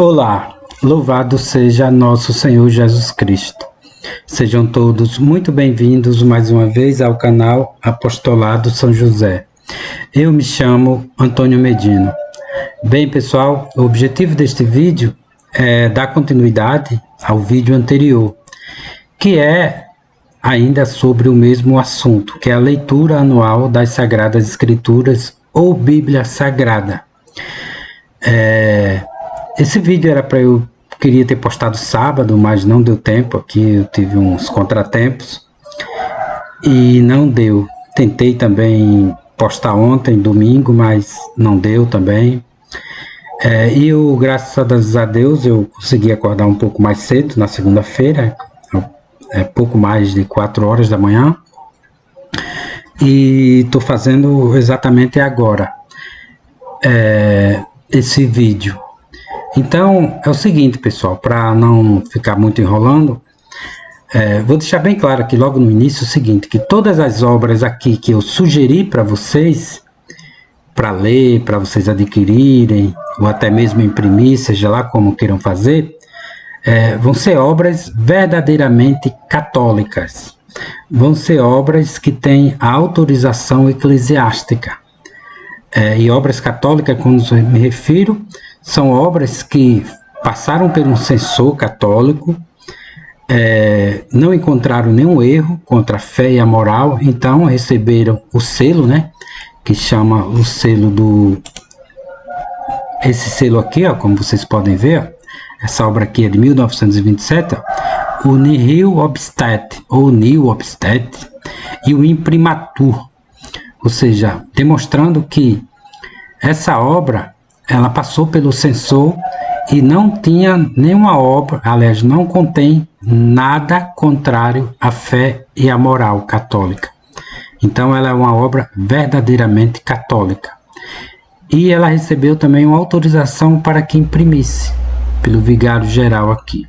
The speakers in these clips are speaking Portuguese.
Olá, louvado seja nosso Senhor Jesus Cristo. Sejam todos muito bem-vindos mais uma vez ao canal Apostolado São José. Eu me chamo Antônio Medino. Bem, pessoal, o objetivo deste vídeo é dar continuidade ao vídeo anterior, que é ainda sobre o mesmo assunto, que é a leitura anual das Sagradas Escrituras ou Bíblia Sagrada. Esse vídeo era para queria ter postado sábado, mas não deu tempo aqui, eu tive uns contratempos e não deu. Tentei também postar ontem, domingo, mas não deu também. E eu, graças a Deus, eu consegui acordar um pouco mais cedo na segunda-feira, pouco mais de 4 horas da manhã, e estou fazendo exatamente agora esse vídeo. Então é o seguinte, pessoal, para não ficar muito enrolando, vou deixar bem claro aqui logo no início o seguinte, que todas as obras aqui que eu sugeri para vocês, para ler, para vocês adquirirem, ou até mesmo imprimir, seja lá como queiram fazer, vão ser obras verdadeiramente católicas. Vão ser obras que têm a autorização eclesiástica. E obras católicas, quando eu me refiro, são obras que passaram por um censor católico, não encontraram nenhum erro contra a fé e a moral, então receberam o selo, que chama o selo esse selo aqui, como vocês podem ver, essa obra aqui é de 1927, o Nihil Obstat, ou Nihil Obstat, e o Imprimatur, ou seja, demonstrando que essa obra, ela passou pelo censor e não tinha nenhuma obra, aliás, não contém nada contrário à fé e à moral católica. Então ela é uma obra verdadeiramente católica. E ela recebeu também uma autorização para que imprimisse, pelo vigário geral aqui.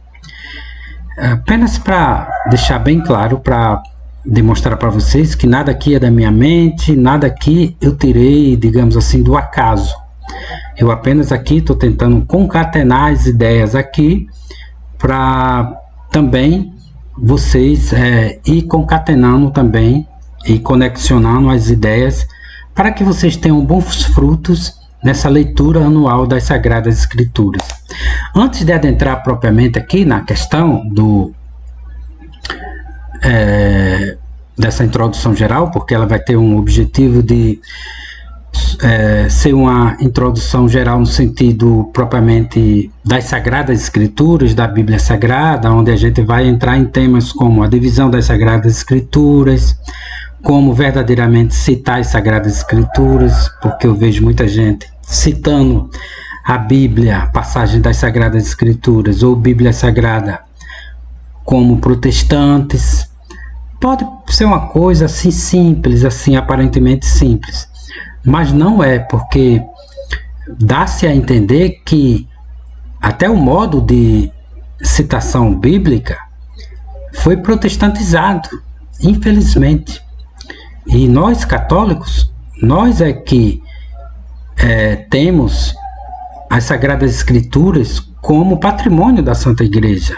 Apenas para deixar bem claro, para demonstrar para vocês que nada aqui é da minha mente, nada aqui eu tirei, digamos assim, do acaso. Eu apenas aqui estou tentando concatenar as ideias aqui, para também vocês ir concatenando também e conexionando as ideias, para que vocês tenham bons frutos nessa leitura anual das Sagradas Escrituras. Antes de adentrar propriamente aqui na questão dessa introdução geral, porque ela vai ter um objetivo de ser uma introdução geral no sentido propriamente das Sagradas Escrituras, da Bíblia Sagrada, onde a gente vai entrar em temas como a divisão das Sagradas Escrituras, como verdadeiramente citar as Sagradas Escrituras, porque eu vejo muita gente citando a Bíblia, passagem das Sagradas Escrituras ou Bíblia Sagrada como protestantes. Pode ser uma coisa assim simples, assim aparentemente simples, mas não é, porque dá-se a entender que até o modo de citação bíblica foi protestantizado, infelizmente. E nós católicos, nós é que temos as Sagradas Escrituras como patrimônio da Santa Igreja.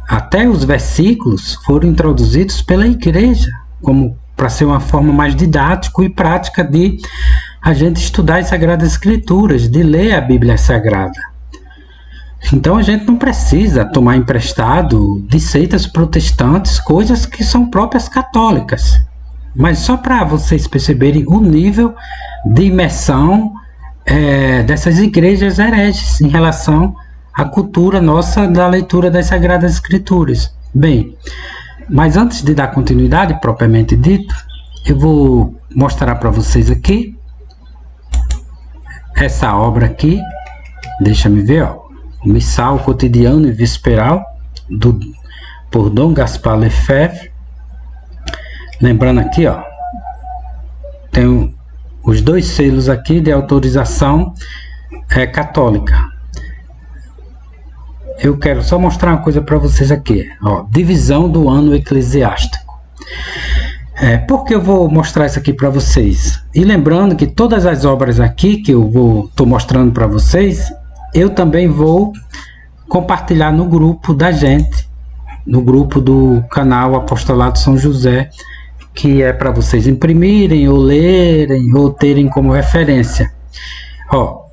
Até os versículos foram introduzidos pela Igreja, como para ser uma forma mais didática e prática de a gente estudar as Sagradas Escrituras, de ler a Bíblia Sagrada. Então a gente não precisa tomar emprestado de seitas protestantes coisas que são próprias católicas. Mas só para vocês perceberem o nível de imersão dessas igrejas hereges em relação à cultura nossa da leitura das Sagradas Escrituras. Bem, mas antes de dar continuidade propriamente dito, eu vou mostrar para vocês aqui essa obra aqui. Deixa-me ver, o Missal Cotidiano e Vesperal por Dom Gaspar Lefebvre. Lembrando aqui, tem os 2 selos aqui de autorização católica. Eu quero só mostrar uma coisa para vocês aqui, divisão do ano eclesiástico. Por que eu vou mostrar isso aqui para vocês? E lembrando que todas as obras aqui que eu estou mostrando para vocês, eu também vou compartilhar no grupo da gente, no grupo do canal Apostolado São José, que é para vocês imprimirem ou lerem ou terem como referência. Ó,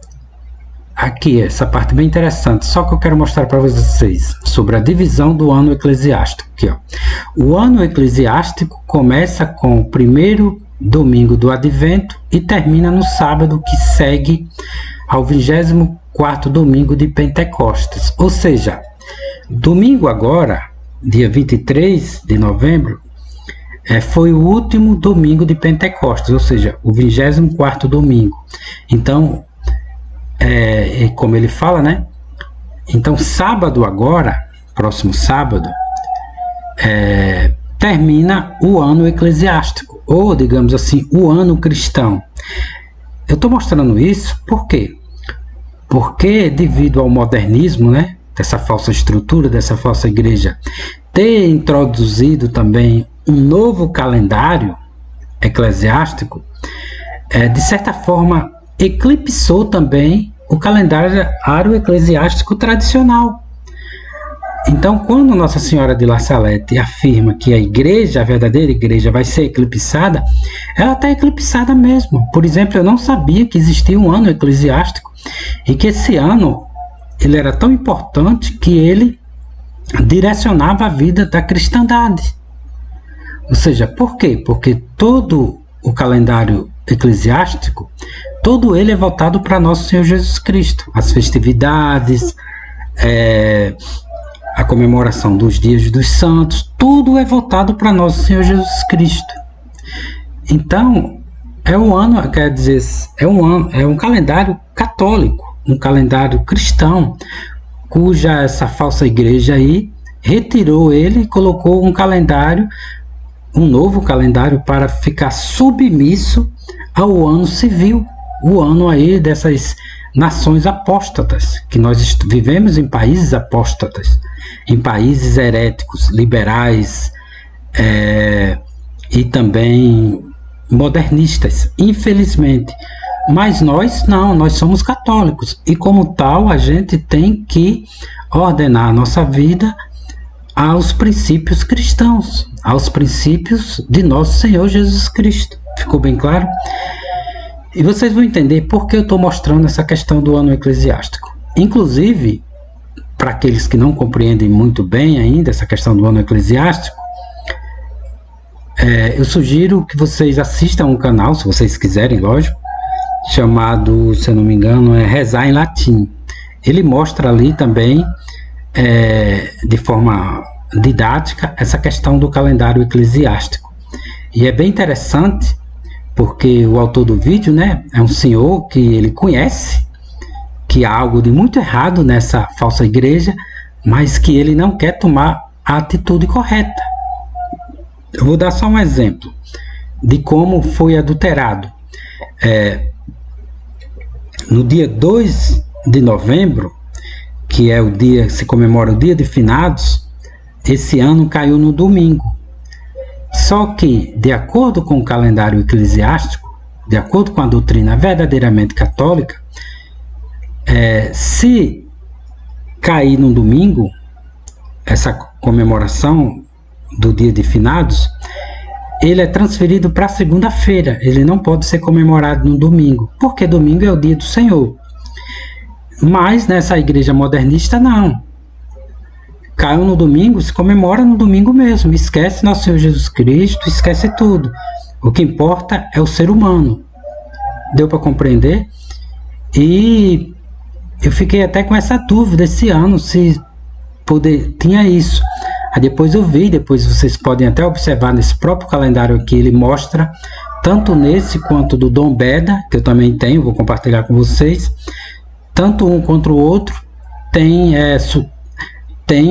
aqui essa parte bem interessante, só que eu quero mostrar para vocês sobre a divisão do ano eclesiástico. Aqui, ó. O ano eclesiástico começa com o primeiro domingo do Advento e termina no sábado que segue ao 24º domingo de Pentecostes. Ou seja, domingo agora, dia 23 de novembro, foi o último domingo de Pentecostes, ou seja, o 24º domingo. Então, como ele fala, né? Então, sábado agora, próximo sábado, termina o ano eclesiástico, ou digamos assim, o ano cristão. Eu estou mostrando isso por quê? Porque devido ao modernismo, né, dessa falsa estrutura, dessa falsa igreja, ter introduzido também um novo calendário eclesiástico, de certa forma eclipsou também o calendário eclesiástico tradicional. Então, quando Nossa Senhora de La Salette afirma que a igreja, a verdadeira igreja, vai ser eclipsada, ela está eclipsada mesmo. Por exemplo, eu não sabia que existia um ano eclesiástico e que esse ano ele era tão importante que ele direcionava a vida da cristandade. Ou seja, por quê? Porque todo o calendário eclesiástico, todo ele é voltado para Nosso Senhor Jesus Cristo. As festividades, a comemoração dos dias dos santos, tudo é voltado para Nosso Senhor Jesus Cristo. Então, é um calendário católico, um calendário cristão, cuja essa falsa igreja aí retirou ele e colocou um novo calendário para ficar submisso ao ano civil, o ano aí dessas nações apóstatas, que nós vivemos em países apóstatas, em países heréticos, liberais e também modernistas, infelizmente. Mas nós não, nós somos católicos e como tal a gente tem que ordenar a nossa vida aos princípios cristãos, aos princípios de Nosso Senhor Jesus Cristo. Ficou bem claro? E vocês vão entender por que eu estou mostrando essa questão do ano eclesiástico. Inclusive, para aqueles que não compreendem muito bem ainda essa questão do ano eclesiástico, eu sugiro que vocês assistam um canal, se vocês quiserem, lógico, chamado, se eu não me engano, Rezar em Latim. Ele mostra ali também, de forma didática, essa questão do calendário eclesiástico. E é bem interessante, porque o autor do vídeo, né, é um senhor que ele conhece que há algo de muito errado nessa falsa igreja, mas que ele não quer tomar a atitude correta. Eu vou dar só um exemplo de como foi adulterado. No dia 2 de novembro, que é o dia que se comemora o Dia de Finados, esse ano caiu no domingo. Só que, de acordo com o calendário eclesiástico, de acordo com a doutrina verdadeiramente católica, se cair no domingo, essa comemoração do Dia de Finados, ele é transferido para segunda-feira. Ele não pode ser comemorado no domingo, porque domingo é o dia do Senhor. Mas nessa igreja modernista não. Caiu no domingo, se comemora no domingo mesmo. Esquece Nosso Senhor Jesus Cristo, esquece tudo. O que importa é o ser humano. Deu para compreender? E eu fiquei até com essa dúvida esse ano, se tinha isso. Aí depois eu vi, depois vocês podem até observar nesse próprio calendário aqui, ele mostra, tanto nesse quanto do Dom Beda, que eu também tenho, vou compartilhar com vocês, tanto um quanto o outro tem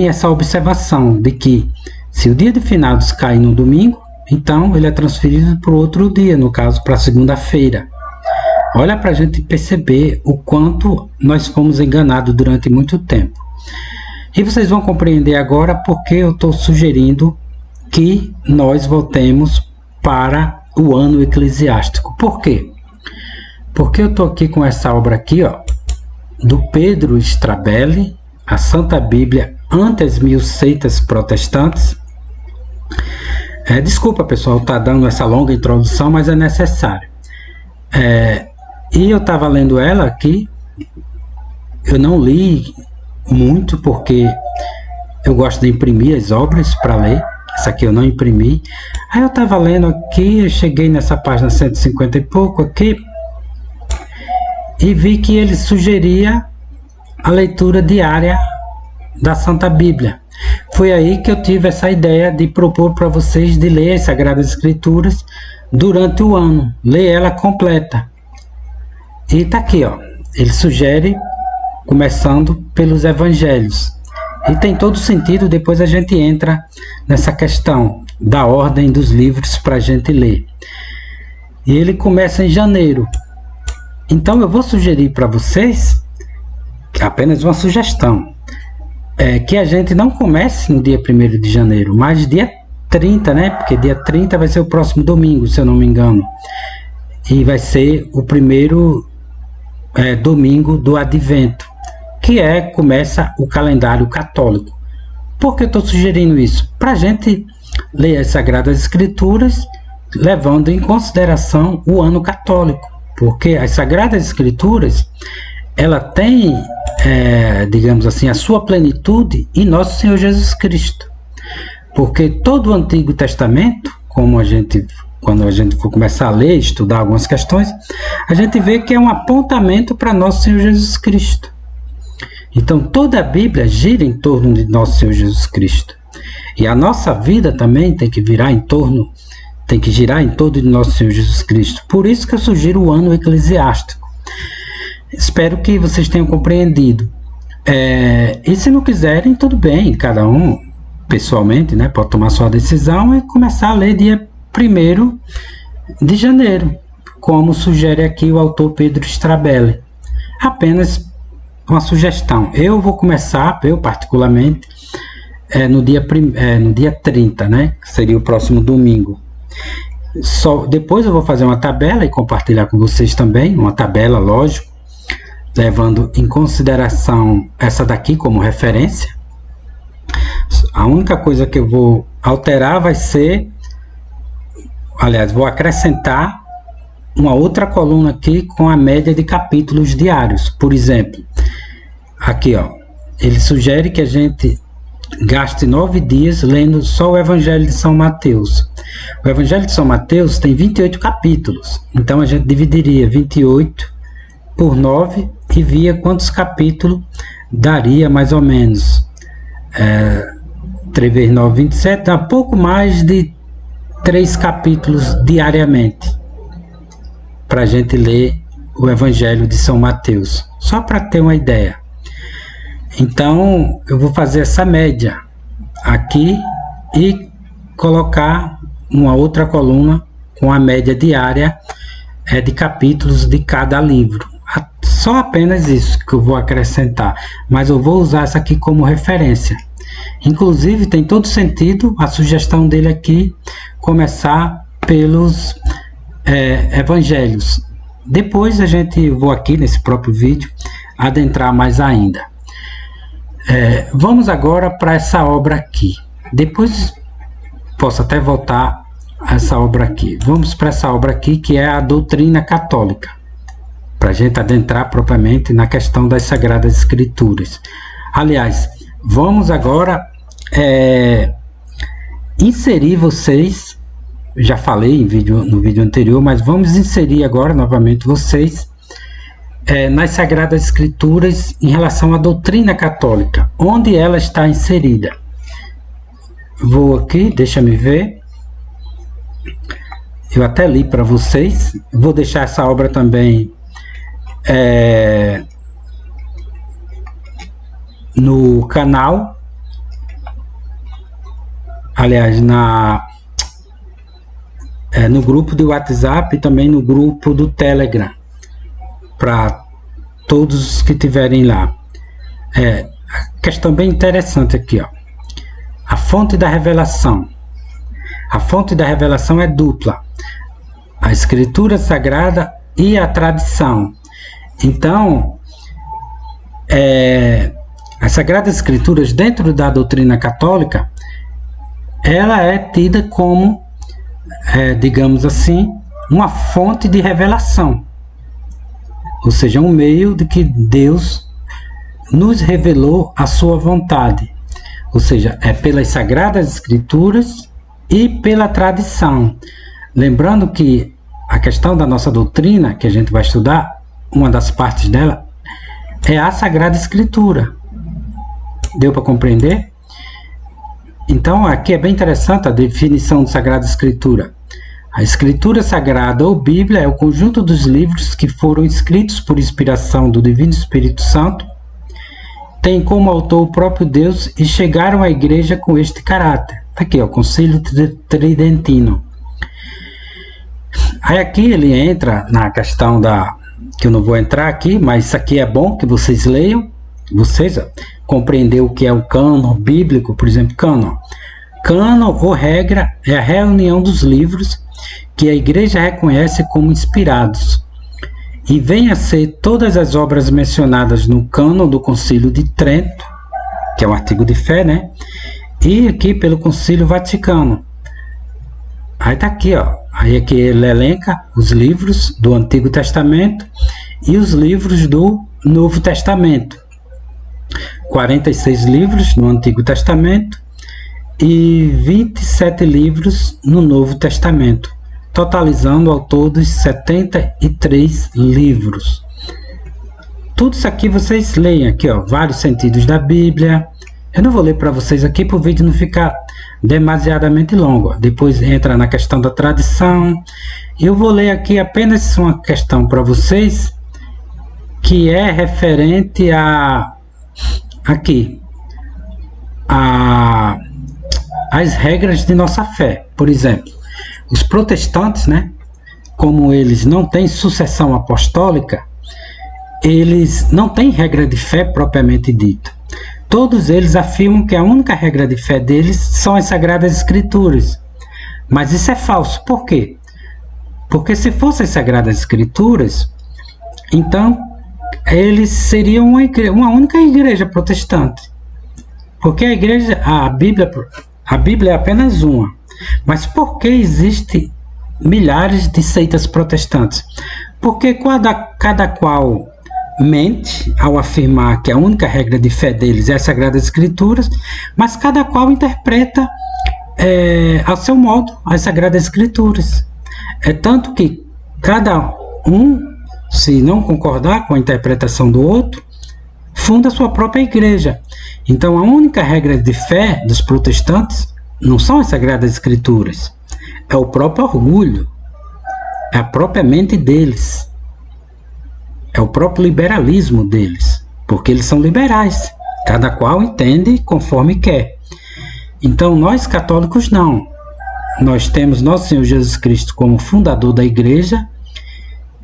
essa observação de que se o Dia de Finados cai no domingo, então ele é transferido para o outro dia, no caso para segunda-feira. Olha para a gente perceber o quanto nós fomos enganados durante muito tempo. E vocês vão compreender agora porque eu estou sugerindo que nós voltemos para o ano eclesiástico. Por quê? Porque eu estou aqui com essa obra aqui, ó, do Pedro Strabelli, a Santa Bíblia ante as 1000 seitas protestantes. Desculpa, pessoal, tá dando essa longa introdução, mas é necessário. E eu estava lendo ela aqui. Eu não li muito porque eu gosto de imprimir as obras para ler. Essa aqui eu não imprimi. Aí eu estava lendo aqui, eu cheguei nessa página 150 e pouco aqui e vi que ele sugeria a leitura diária da Santa Bíblia. Foi aí que eu tive essa ideia de propor para vocês de ler as Sagradas Escrituras durante o ano, ler ela completa. E tá aqui, ó. Ele sugere começando pelos Evangelhos. E tem todo sentido, depois a gente entra nessa questão da ordem dos livros para a gente ler. E ele começa em janeiro. Então eu vou sugerir para vocês, apenas uma sugestão, que a gente não comece no dia 1º de janeiro, mas dia 30, né? Porque dia 30 vai ser o próximo domingo, se eu não me engano. E vai ser o primeiro domingo do Advento, que começa o calendário católico. Por que eu estou sugerindo isso? Para a gente ler as Sagradas Escrituras levando em consideração o ano católico, porque as Sagradas Escrituras ela tem, digamos assim, a sua plenitude em Nosso Senhor Jesus Cristo, porque todo o Antigo Testamento, quando a gente for começar a ler, estudar algumas questões, a gente vê que é um apontamento para Nosso Senhor Jesus Cristo. Então toda a Bíblia gira em torno de Nosso Senhor Jesus Cristo. E a nossa vida também tem que girar em torno de Nosso Senhor Jesus Cristo. Por isso que eu sugiro o ano eclesiástico. Espero que vocês tenham compreendido. E se não quiserem, tudo bem, cada um pessoalmente, né, pode tomar sua decisão e começar a ler dia 1º de janeiro, como sugere aqui o autor Pedro Strabelli. Apenas uma sugestão. Eu vou começar, eu particularmente, no dia 30, né, que seria o próximo domingo. Depois eu vou fazer uma tabela e compartilhar com vocês também, uma tabela, lógico, levando em consideração essa daqui como referência. A única coisa que eu vou alterar vai ser, aliás, vou acrescentar uma outra coluna aqui com a média de capítulos diários. Por exemplo, aqui, ó, ele sugere que a gente gaste 9 dias lendo só o Evangelho de São Mateus. O Evangelho de São Mateus tem 28 capítulos, então a gente dividiria 28 por 9 e via quantos capítulos daria mais ou menos. 3 vezes 9, 27, dá pouco mais de 3 capítulos diariamente para a gente ler o Evangelho de São Mateus, só para ter uma ideia. Então eu vou fazer essa média aqui e colocar uma outra coluna com a média diária de capítulos de cada livro. Só apenas isso que eu vou acrescentar, mas eu vou usar essa aqui como referência. Inclusive tem todo sentido a sugestão dele aqui começar pelos evangelhos. Depois vou aqui nesse próprio vídeo adentrar mais ainda. Vamos agora para essa obra aqui. Depois posso até voltar a essa obra aqui. Vamos para essa obra aqui, que é a Doutrina Católica, para a gente adentrar propriamente na questão das Sagradas Escrituras. Aliás, vamos agora inserir vocês, já falei no vídeo anterior, mas vamos inserir agora novamente vocês nas Sagradas Escrituras em relação à doutrina católica, onde ela está inserida. Vou aqui, deixa-me ver. Eu até li para vocês. Vou deixar essa obra também no canal. Aliás, no grupo do WhatsApp e também no grupo do Telegram, para todos que estiverem lá. Questão bem interessante aqui, ó. A fonte da revelação. A fonte da revelação é dupla: a Escritura Sagrada e a tradição. Então, as Sagradas Escrituras, dentro da doutrina católica, ela é tida como, digamos assim, uma fonte de revelação. Ou seja, um meio de que Deus nos revelou a sua vontade. Ou seja, é pelas Sagradas Escrituras e pela tradição. Lembrando que a questão da nossa doutrina, que a gente vai estudar, uma das partes dela, é a Sagrada Escritura. Deu para compreender? Então, aqui é bem interessante a definição de Sagrada Escritura. A Escritura Sagrada ou Bíblia é o conjunto dos livros que foram escritos por inspiração do Divino Espírito Santo, tem como autor o próprio Deus e chegaram à Igreja com este caráter. Aqui, o Concílio Tridentino. Aí aqui ele entra na questão que eu não vou entrar aqui, mas isso aqui é bom que vocês leiam. Vocês compreender o que é o cânon bíblico, por exemplo, cânon. Cânon ou regra é a reunião dos livros que a Igreja reconhece como inspirados e vem a ser todas as obras mencionadas no cânon do Concílio de Trento, que é o artigo de fé, né? E aqui pelo Concílio Vaticano. Aí tá aqui, ó. Aí aqui ele elenca os livros do Antigo Testamento e os livros do Novo Testamento. 46 livros no Antigo Testamento e 27 livros no Novo Testamento, totalizando ao todo 73 livros. Tudo isso aqui vocês leem aqui, ó, vários sentidos da Bíblia. Eu não vou ler para vocês aqui para o vídeo não ficar demasiadamente longo. Depois entra na questão da tradição. Eu vou ler aqui apenas uma questão para vocês que é referente a as regras de nossa fé. Por exemplo, os protestantes, né, como eles não têm sucessão apostólica, eles não têm regra de fé propriamente dita. Todos eles afirmam que a única regra de fé deles são as Sagradas Escrituras. Mas isso é falso. Por quê? Porque se fossem as Sagradas Escrituras, então eles seriam uma única igreja protestante. Porque a Bíblia é apenas uma. Mas por que existem milhares de seitas protestantes? Porque cada qual mente ao afirmar que a única regra de fé deles é as Sagradas Escrituras, mas cada qual interpreta ao seu modo as Sagradas Escrituras. É tanto que cada um, se não concordar com a interpretação do outro, funda a sua própria igreja. Então a única regra de fé dos protestantes não são as Sagradas Escrituras, é o próprio orgulho, é a própria mente deles, é o próprio liberalismo deles, porque eles são liberais, cada qual entende conforme quer. Então nós católicos não, nós temos nosso Senhor Jesus Cristo como fundador da igreja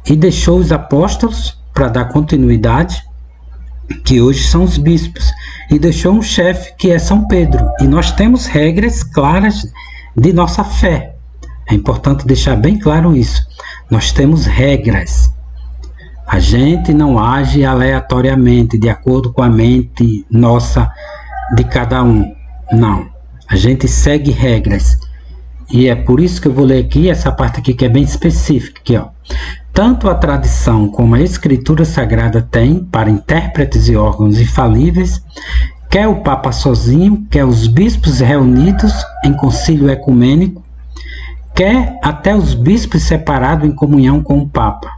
e deixou os apóstolos para dar continuidade, que hoje são os bispos, e deixou um chefe que é São Pedro, e nós temos regras claras de nossa fé. É importante deixar bem claro isso. Nós temos regras. A gente não age aleatoriamente, de acordo com a mente nossa de cada um. Não. A gente segue regras. E é por isso que eu vou ler aqui essa parte aqui que é bem específica. Aqui, ó. Tanto a tradição como a Escritura Sagrada tem, para intérpretes e órgãos infalíveis, quer o Papa sozinho, quer os bispos reunidos em concílio ecumênico, quer até os bispos separados em comunhão com o Papa.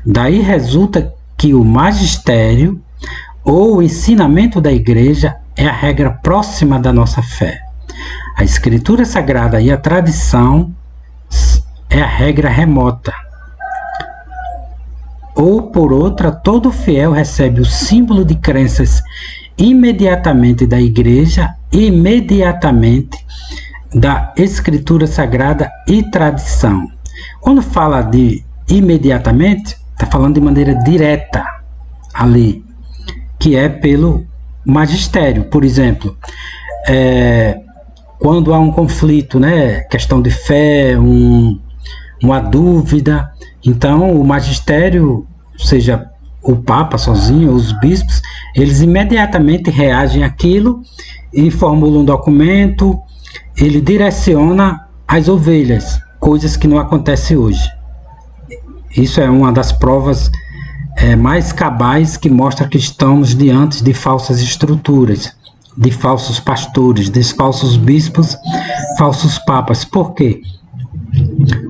Daí resulta que o magistério ou o ensinamento da Igreja é a regra próxima da nossa fé. A Escritura Sagrada e a tradição é a regra remota. Ou, por outra, todo fiel recebe o símbolo de crenças imediatamente da Igreja, imediatamente da Escritura Sagrada e tradição. Quando fala de imediatamente, está falando de maneira direta ali, que é pelo magistério. Por exemplo, quando há um conflito, né, questão de fé, uma dúvida, então o magistério, ou seja, o Papa sozinho, os bispos, eles imediatamente reagem àquilo e formulam um documento, ele direciona as ovelhas, coisas que não acontecem hoje. Isso é uma das provas mais cabais que mostra que estamos diante de falsas estruturas, de falsos pastores, de falsos bispos, falsos papas. Por quê?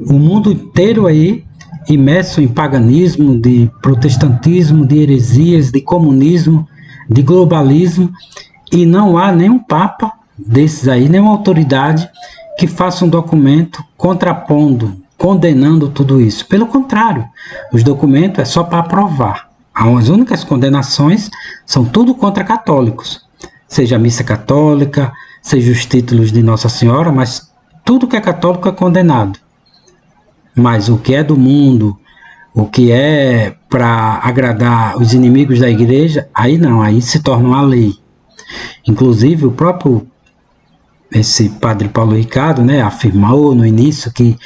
O mundo inteiro aí imerso em paganismo, de protestantismo, de heresias, de comunismo, de globalismo, e não há nenhum papa desses aí, nenhuma autoridade que faça um documento contrapondo, condenando tudo isso. Pelo contrário, os documentos é só para aprovar. As únicas condenações são tudo contra católicos, seja a missa católica, seja os títulos de Nossa Senhora, mas tudo que é católico é condenado. Mas o que é do mundo, o que é para agradar os inimigos da igreja, aí não, aí se torna uma lei. Inclusive o próprio esse padre Paulo Ricardo, né, afirmou no início que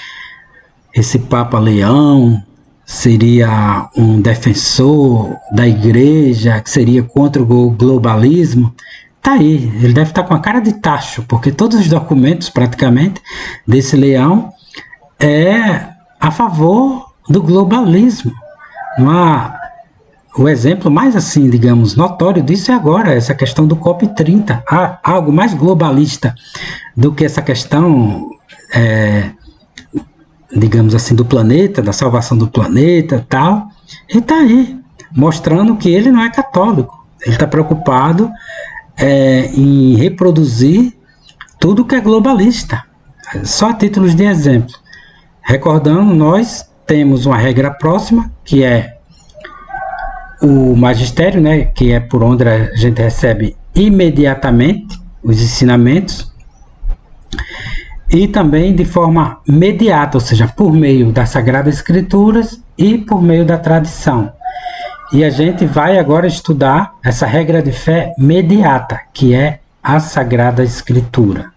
esse Papa Leão seria um defensor da igreja, que seria contra o globalismo. Tá aí, ele deve estar com a cara de tacho, porque todos os documentos praticamente desse Leão é a favor do globalismo. Não há... O exemplo mais assim, digamos, notório disso é agora, essa questão do COP30. Há algo mais globalista do que essa questão, digamos assim, do planeta, da salvação do planeta e tal. E está aí, mostrando que ele não é católico. Ele está preocupado em reproduzir tudo que é globalista. Só a títulos de exemplo. Recordando, nós temos uma regra próxima, que é o magistério, né, que é por onde a gente recebe imediatamente os ensinamentos, e também de forma imediata, ou seja, por meio das Sagradas Escrituras e por meio da tradição. E a gente vai agora estudar essa regra de fé imediata, que é a Sagrada Escritura.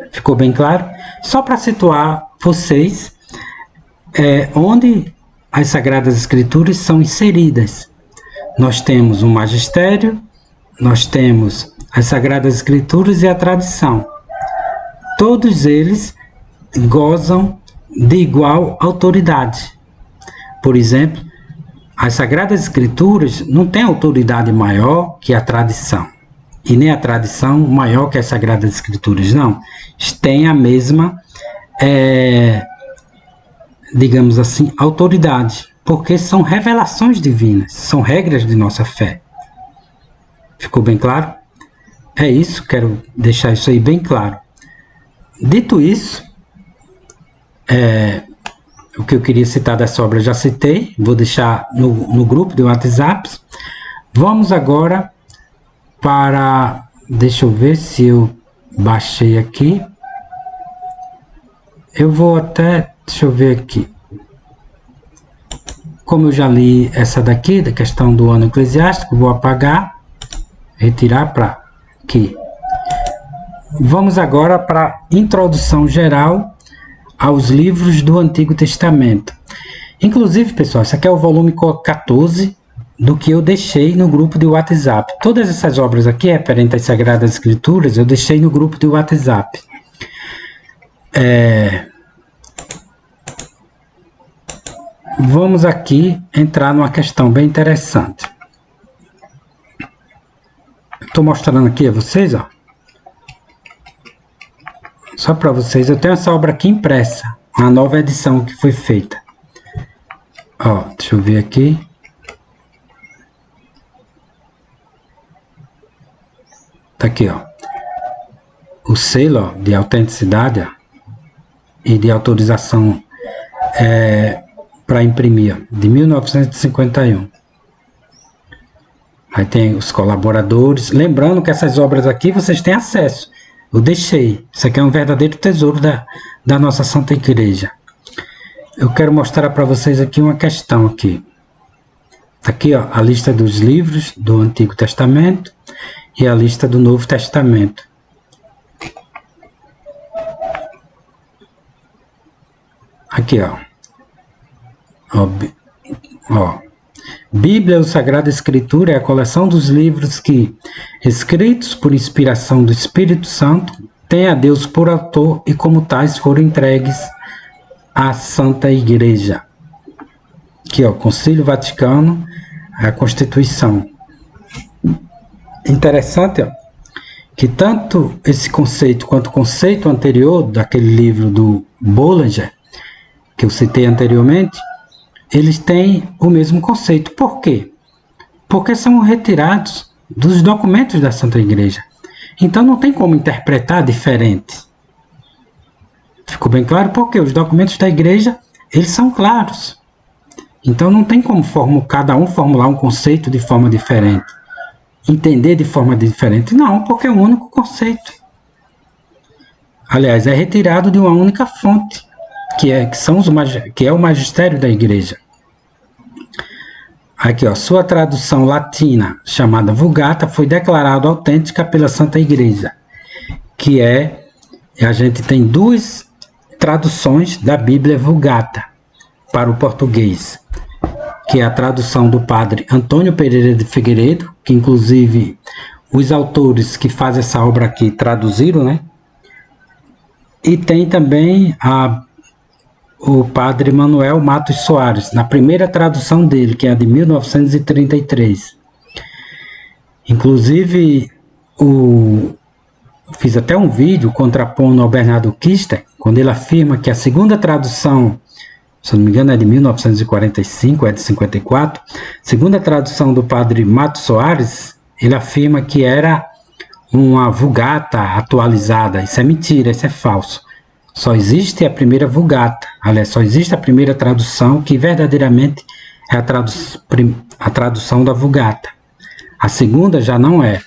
Ficou bem claro? Só para situar vocês onde as Sagradas Escrituras são inseridas. Nós temos o magistério, nós temos as Sagradas Escrituras e a tradição. Todos eles gozam de igual autoridade. Por exemplo, as Sagradas Escrituras não têm autoridade maior que a tradição. E nem a tradição maior que as Sagradas Escrituras, não. Têm a mesma digamos assim, autoridade, porque são revelações divinas, são regras de nossa fé. Ficou bem claro? É isso, quero deixar isso aí bem claro. Dito isso, o que eu queria citar dessa obra eu já citei, vou deixar no grupo de WhatsApp. Vamos agora para, deixa eu ver se eu baixei aqui, eu vou até, deixa eu ver aqui. Como eu já li essa daqui, da questão do ano eclesiástico, vou apagar, retirar para aqui. Vamos agora para a introdução geral aos livros do Antigo Testamento. Inclusive, pessoal, esse aqui é o volume 14 do que eu deixei no grupo de WhatsApp. Todas essas obras aqui, referentes às Sagradas Escrituras, eu deixei no grupo de WhatsApp. Vamos aqui entrar numa questão bem interessante. Estou mostrando aqui a vocês, ó. Só para vocês, eu tenho essa obra aqui impressa, a nova edição que foi feita. Ó, deixa eu ver aqui. Tá aqui, ó. O selo, ó, de autenticidade, ó, e de autorização para imprimir, de 1951. Aí tem os colaboradores. Lembrando que essas obras aqui vocês têm acesso. Eu deixei. Isso aqui é um verdadeiro tesouro da nossa Santa Igreja. Eu quero mostrar para vocês aqui uma questão aqui. Aqui, ó, a lista dos livros do Antigo Testamento e a lista do Novo Testamento. Aqui, ó. Bíblia ou Sagrada Escritura é a coleção dos livros que, escritos por inspiração do Espírito Santo, têm a Deus por autor e como tais foram entregues à Santa Igreja. Aqui, ó, Concílio Vaticano, a Constituição. Interessante, ó, que tanto esse conceito quanto o conceito anterior daquele livro do Bullinger, que eu citei anteriormente, eles têm o mesmo conceito. Por quê? Porque são retirados dos documentos da Santa Igreja. Então não tem como interpretar diferente. Ficou bem claro? Porque os documentos da Igreja, eles são claros. Então não tem como cada um formular um conceito de forma diferente. Entender de forma diferente. Não, porque é um único conceito. Aliás, é retirado de uma única fonte, que é o magistério da Igreja. Aqui, ó, sua tradução latina, chamada Vulgata, foi declarada autêntica pela Santa Igreja, que a gente tem duas traduções da Bíblia Vulgata para o português, que é a tradução do padre Antônio Pereira de Figueiredo, que inclusive os autores que fazem essa obra aqui traduziram, né? E tem também o padre Manuel Matos Soares, na primeira tradução dele, que é a de 1933. Inclusive, fiz até um vídeo contrapondo ao Bernardo Kister, quando ele afirma que a segunda tradução, se não me engano é de 1945, é de 54, segunda tradução do padre Matos Soares, ele afirma que era uma Vulgata atualizada. Isso é mentira, isso é falso. Só existe a primeira Vulgata, aliás, só existe a primeira tradução que verdadeiramente é a tradução da Vulgata. A segunda já não é.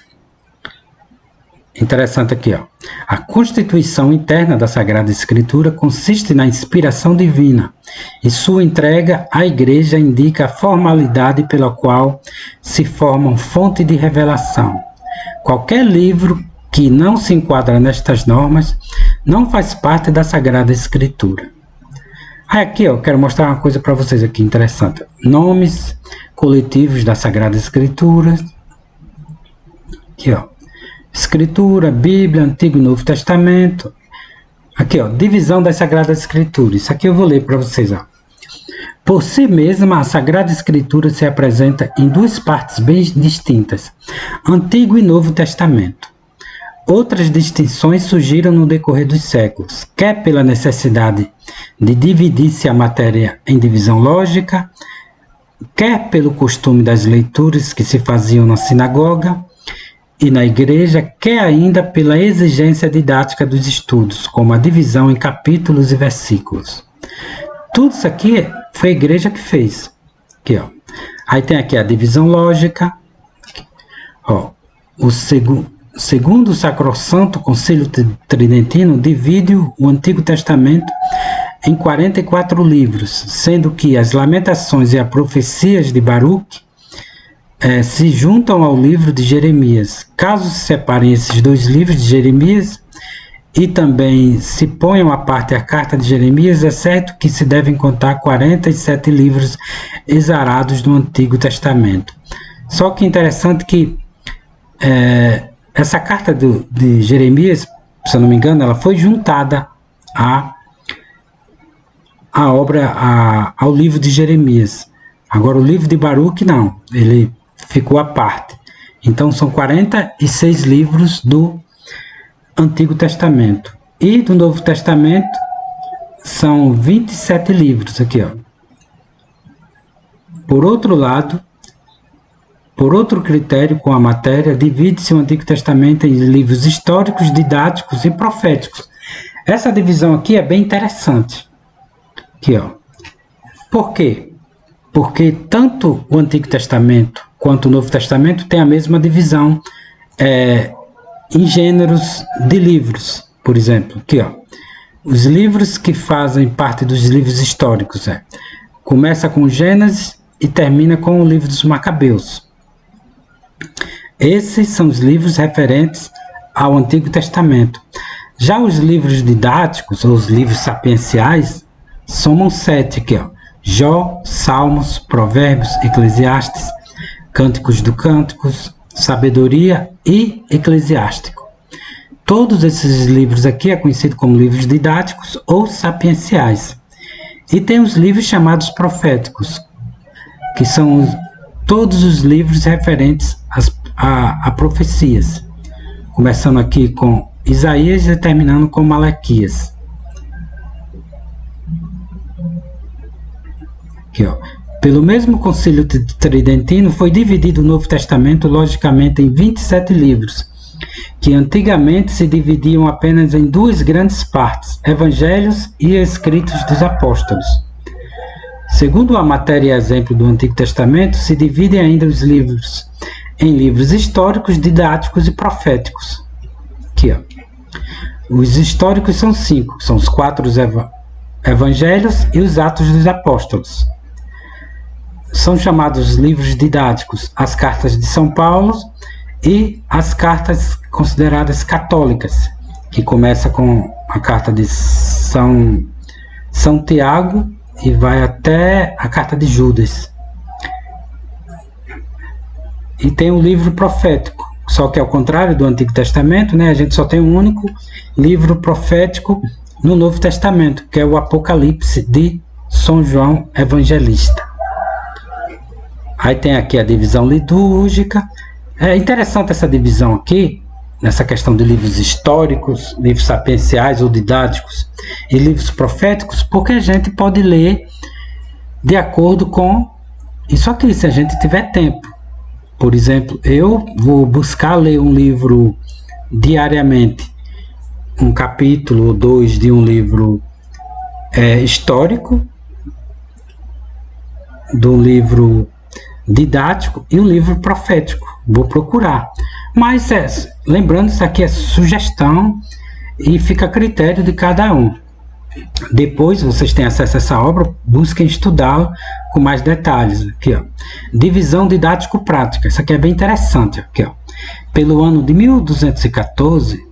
Interessante aqui, ó. A constituição interna da Sagrada Escritura consiste na inspiração divina e sua entrega à Igreja indica a formalidade pela qual se formam fonte de revelação. Qualquer livro que não se enquadra nestas normas não faz parte da Sagrada Escritura. Aqui, ó, eu quero mostrar uma coisa para vocês aqui interessante. Nomes coletivos da Sagrada Escritura. Aqui, ó. Escritura, Bíblia, Antigo e Novo Testamento. Aqui, ó, divisão das Sagradas Escrituras. Isso aqui eu vou ler para vocês, ó. Por si mesma, a Sagrada Escritura se apresenta em duas partes bem distintas, Antigo e Novo Testamento. Outras distinções surgiram no decorrer dos séculos, quer pela necessidade de dividir-se a matéria em divisão lógica, quer pelo costume das leituras que se faziam na sinagoga e na igreja, quer ainda pela exigência didática dos estudos, como a divisão em capítulos e versículos. Tudo isso aqui foi a igreja que fez. Aqui, ó. Aí tem aqui a divisão lógica. Ó, segundo o Sacrosanto Concílio Tridentino, divide o Antigo Testamento em 44 livros, sendo que as Lamentações e as Profecias de Baruque se juntam ao livro de Jeremias. Caso se separem esses dois livros de Jeremias e também se ponham à parte a carta de Jeremias, é certo que se devem contar 47 livros exarados do Antigo Testamento. Só que interessante que essa carta de Jeremias, se eu não me engano, ela foi juntada ao livro de Jeremias. Agora o livro de Baruque não, ele ficou à parte. Então são 46 livros do Antigo Testamento. E do Novo Testamento são 27 livros aqui, ó. Por outro lado, por outro critério com a matéria, divide-se o Antigo Testamento em livros históricos, didáticos e proféticos. Essa divisão aqui é bem interessante. Aqui, ó. Por quê? Porque tanto o Antigo Testamento quanto o Novo Testamento tem a mesma divisão em gêneros de livros. Por exemplo, aqui, ó. Os livros que fazem parte dos livros históricos. Começa com Gênesis e termina com o livro dos Macabeus. Esses são os livros referentes ao Antigo Testamento. Já os livros didáticos, ou os livros sapienciais, somam 7 aqui, ó. Jó, Salmos, Provérbios, Eclesiastes, Cânticos do Cânticos, Sabedoria e Eclesiástico. Todos esses livros aqui é conhecido como livros didáticos ou sapienciais. E tem os livros chamados proféticos, que são todos os livros referentes a profecias, começando aqui com Isaías e terminando com Malaquias. Aqui, ó. Pelo mesmo Concílio Tridentino, foi dividido o Novo Testamento, logicamente, em 27 livros, que antigamente se dividiam apenas em duas grandes partes, Evangelhos e Escritos dos Apóstolos. Segundo a matéria e exemplo do Antigo Testamento, se dividem ainda os livros em livros históricos, didáticos e proféticos. Aqui, ó. Os históricos são 5, são os 4 Evangelhos e os Atos dos Apóstolos. São chamados livros didáticos as cartas de São Paulo e as cartas consideradas católicas, que começa com a carta de São Tiago e vai até a carta de Judas. E tem o livro profético, só que ao contrário do Antigo Testamento, né, a gente só tem um único livro profético no Novo Testamento, que é o Apocalipse de São João Evangelista. Aí tem aqui a divisão litúrgica. É interessante essa divisão aqui, nessa questão de livros históricos, livros sapienciais ou didáticos e livros proféticos, porque a gente pode ler de acordo com isso aqui, se a gente tiver tempo. Por exemplo, eu vou buscar ler um livro diariamente, um capítulo ou 2 de um livro histórico, do livro didático e um livro profético. Vou procurar. Mas lembrando, isso aqui é sugestão e fica a critério de cada um. Depois vocês têm acesso a essa obra, busquem estudá-la com mais detalhes. Aqui, ó. Divisão didático-prática. Isso aqui é bem interessante. Aqui, ó. Pelo ano de 1214,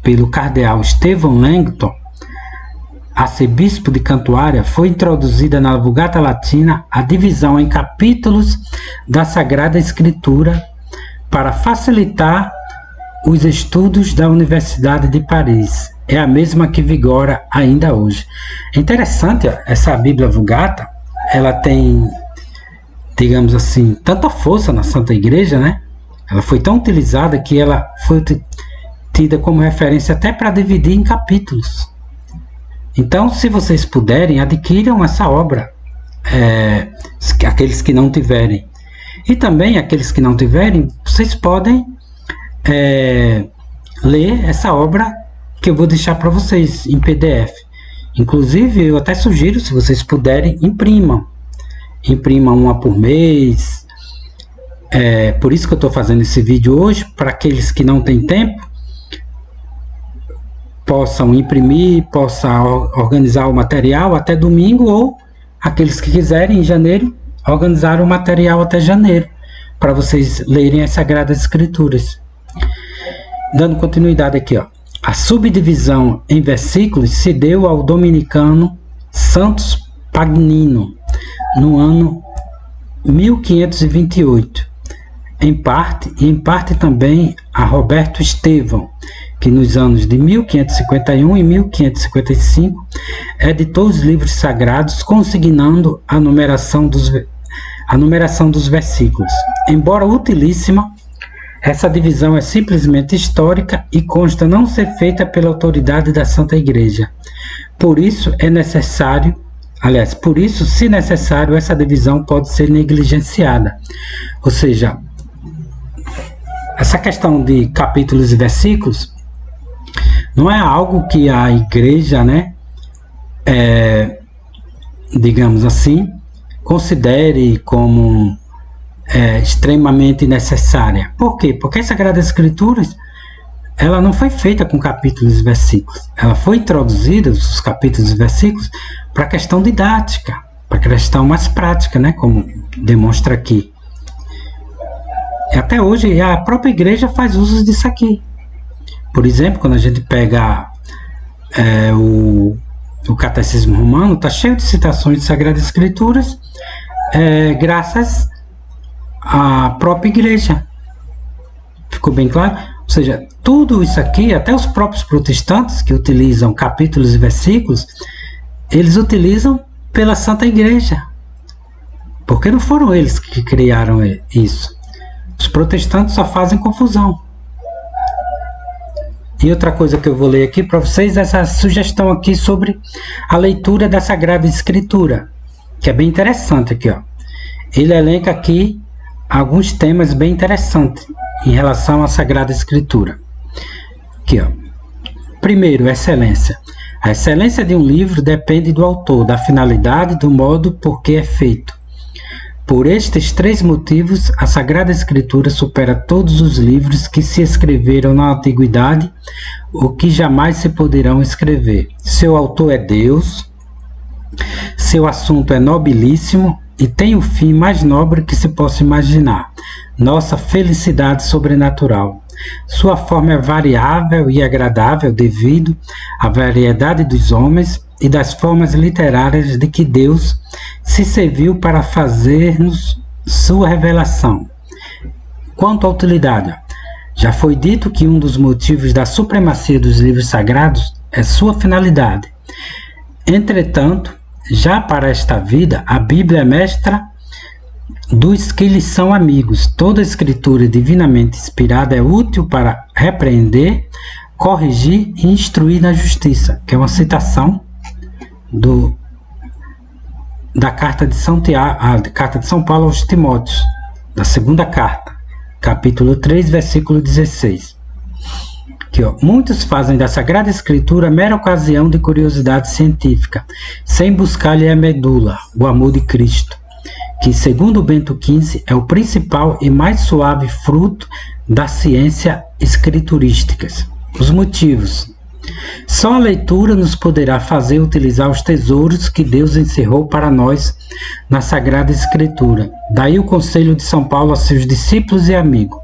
pelo cardeal Estevão Langton, arcebispo de Cantuária, foi introduzida na Vulgata Latina a divisão em capítulos da Sagrada Escritura para facilitar os estudos da Universidade de Paris. É a mesma que vigora ainda hoje. É interessante, ó, essa Bíblia Vulgata, ela tem, digamos assim, tanta força na Santa Igreja, né? Ela foi tão utilizada que ela foi tida como referência até para dividir em capítulos. Então, se vocês puderem, adquiram essa obra, aqueles que não tiverem. E também, aqueles que não tiverem, vocês podem ler essa obra que eu vou deixar para vocês em PDF. Inclusive, eu até sugiro, se vocês puderem, imprimam. Imprimam uma por mês. Por isso que eu estou fazendo esse vídeo hoje, para aqueles que não têm tempo, possam imprimir, possam organizar o material até domingo, ou aqueles que quiserem em janeiro, organizar o material até janeiro, para vocês lerem as Sagradas Escrituras. Dando continuidade aqui, ó. A subdivisão em versículos se deu ao dominicano Santos Pagnino, no ano 1528, em parte também a Roberto Estevão, que nos anos de 1551 e 1555 editou os livros sagrados, consignando a numeração dos versículos. Embora utilíssima, essa divisão é simplesmente histórica e consta não ser feita pela autoridade da Santa Igreja. Por isso, se necessário, essa divisão pode ser negligenciada. Ou seja, essa questão de capítulos e versículos não é algo que a Igreja, né, digamos assim, considere como extremamente necessária. Por quê? Porque as Sagradas Escrituras, ela não foi feita com capítulos e versículos. Ela foi introduzida, os capítulos e versículos, para a questão didática, para a questão mais prática, né, como demonstra aqui. E até hoje a própria Igreja faz uso disso aqui. Por exemplo, quando a gente pega o Catecismo Romano está cheio de citações de Sagradas Escrituras, graças à própria igreja. Ficou bem claro? Ou seja, tudo isso aqui, até os próprios protestantes que utilizam capítulos e versículos, eles utilizam pela Santa Igreja. Porque não foram eles que criaram isso. Os protestantes só fazem confusão. E outra coisa que eu vou ler aqui para vocês, essa sugestão aqui sobre a leitura da Sagrada Escritura, que é bem interessante aqui, ó. Ele elenca aqui alguns temas bem interessantes em relação à Sagrada Escritura. Aqui, ó. Primeiro, excelência. A excelência de um livro depende do autor, da finalidade, do modo por que é feito. Por estes 3 motivos, a Sagrada Escritura supera todos os livros que se escreveram na Antiguidade ou que jamais se poderão escrever. Seu autor é Deus, seu assunto é nobilíssimo e tem o fim mais nobre que se possa imaginar, nossa felicidade sobrenatural. Sua forma é variável e agradável devido à variedade dos homens e das formas literárias de que Deus se serviu para fazer-nos sua revelação. Quanto à utilidade, já foi dito que um dos motivos da supremacia dos livros sagrados é sua finalidade. Entretanto, já para esta vida, a Bíblia é mestra dos que lhes são amigos. Toda escritura divinamente inspirada é útil para repreender, corrigir e instruir na justiça, que é uma citação da carta de São Paulo aos Timóteos, da segunda carta, capítulo 3, versículo 16. Aqui, ó. Muitos fazem da Sagrada Escritura mera ocasião de curiosidade científica, sem buscar-lhe a medula, o amor de Cristo, que, segundo Bento XV, é o principal e mais suave fruto da ciência escriturística. Os motivos. Só a leitura nos poderá fazer utilizar os tesouros que Deus encerrou para nós na Sagrada Escritura. Daí o conselho de São Paulo a seus discípulos e amigos.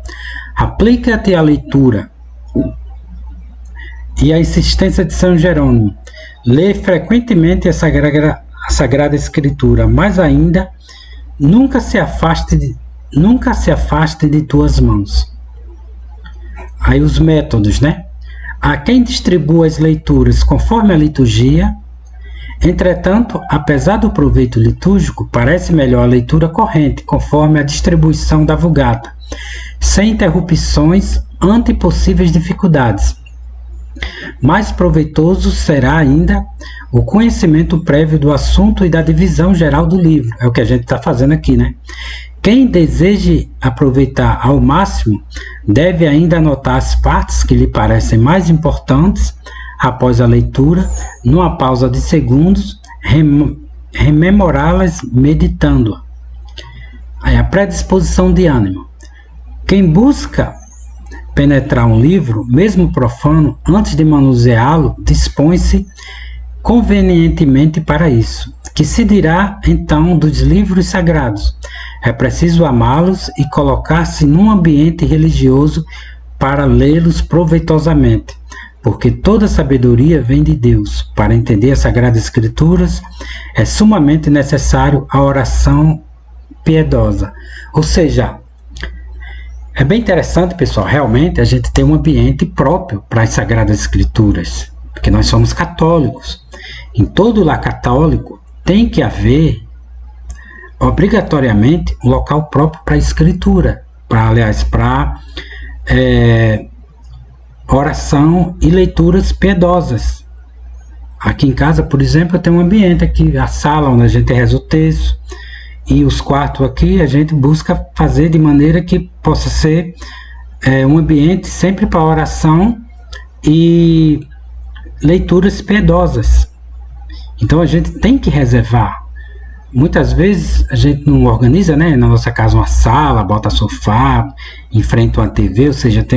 Aplica-te à leitura. E a insistência de São Jerônimo. Lê frequentemente a Sagrada Escritura, mas ainda nunca se afaste de tuas mãos. Aí os métodos, né? Há quem distribua as leituras conforme a liturgia. Entretanto, apesar do proveito litúrgico, parece melhor a leitura corrente, conforme a distribuição da Vulgata, sem interrupções ante possíveis dificuldades. Mais proveitoso será ainda o conhecimento prévio do assunto e da divisão geral do livro. É o que a gente está fazendo aqui, né? Quem deseje aproveitar ao máximo deve ainda anotar as partes que lhe parecem mais importantes após a leitura, numa pausa de segundos, rememorá-las meditando. Aí a predisposição de ânimo. Quem busca penetrar um livro, mesmo profano, antes de manuseá-lo, dispõe-se convenientemente para isso. Que se dirá então dos livros sagrados? É preciso amá-los e colocar-se num ambiente religioso para lê-los proveitosamente, porque toda sabedoria vem de Deus. Para entender as Sagradas Escrituras, é sumamente necessário a oração piedosa. Ou seja, é bem interessante, pessoal, realmente a gente tem um ambiente próprio para as Sagradas Escrituras, porque nós somos católicos. Em todo lar católico tem que haver obrigatoriamente um local próprio para a escritura, para oração e leituras piedosas. Aqui em casa, por exemplo, eu tenho um ambiente aqui, a sala onde a gente reza o texto, e os quartos aqui a gente busca fazer de maneira que possa ser um ambiente sempre para oração e leituras piedosas. Então a gente tem que reservar. Muitas vezes a gente não organiza, né, na nossa casa uma sala, bota sofá, enfrenta uma TV, ou seja,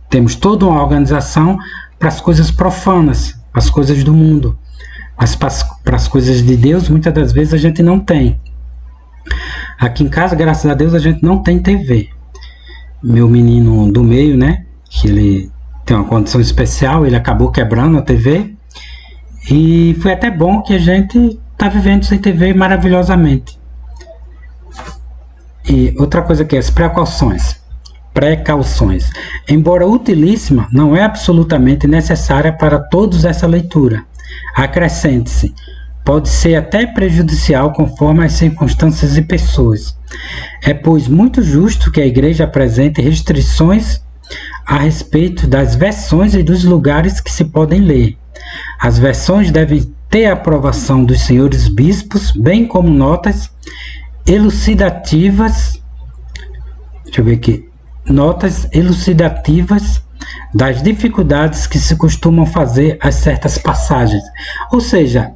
temos toda uma organização para as coisas profanas, para as coisas do mundo. Mas para as coisas de Deus, muitas das vezes a gente não tem. Aqui em casa, graças a Deus, a gente não tem TV. Meu menino do meio, né, que ele tem uma condição especial, ele acabou quebrando a TV E foi até bom que a gente está vivendo sem TV maravilhosamente. E outra coisa que é as precauções. Embora utilíssima, não é absolutamente necessária para todos essa leitura. Acrescente-se, pode ser até prejudicial conforme as circunstâncias e pessoas. É, pois, muito justo que a Igreja apresente restrições a respeito das versões e dos lugares que se podem ler. As versões devem ter a aprovação dos senhores bispos, bem como notas elucidativas, notas elucidativas das dificuldades que se costumam fazer a certas passagens. Ou seja,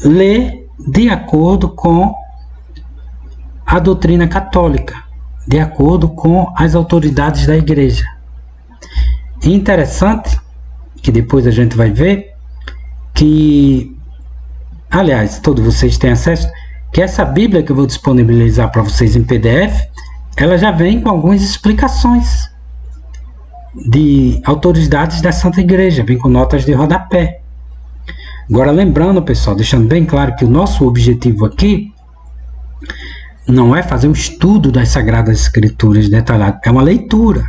ler de acordo com a doutrina católica, de acordo com as autoridades da Igreja. E interessante, que depois a gente vai ver, que, aliás, todos vocês têm acesso, que essa Bíblia que eu vou disponibilizar para vocês em PDF, ela já vem com algumas explicações de autoridades da Santa Igreja, vem com notas de rodapé. Agora, lembrando, pessoal, deixando bem claro que o nosso objetivo aqui não é fazer um estudo das Sagradas Escrituras detalhado, é uma leitura.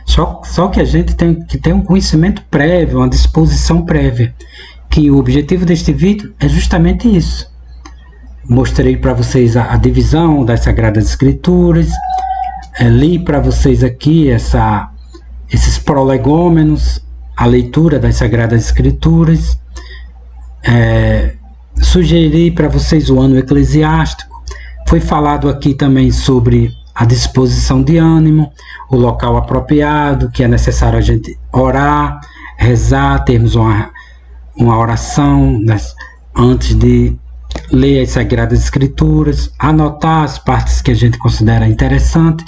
Só que a gente tem que ter um conhecimento prévio, uma disposição prévia, que o objetivo deste vídeo é justamente isso. Mostrei para vocês a divisão das Sagradas Escrituras, li para vocês aqui esses prolegômenos, a leitura das Sagradas Escrituras, sugeri para vocês o ano eclesiástico, foi falado aqui também sobre a disposição de ânimo, o local apropriado, que é necessário a gente orar, rezar, termos uma oração antes de ler as Sagradas Escrituras, anotar as partes que a gente considera interessante.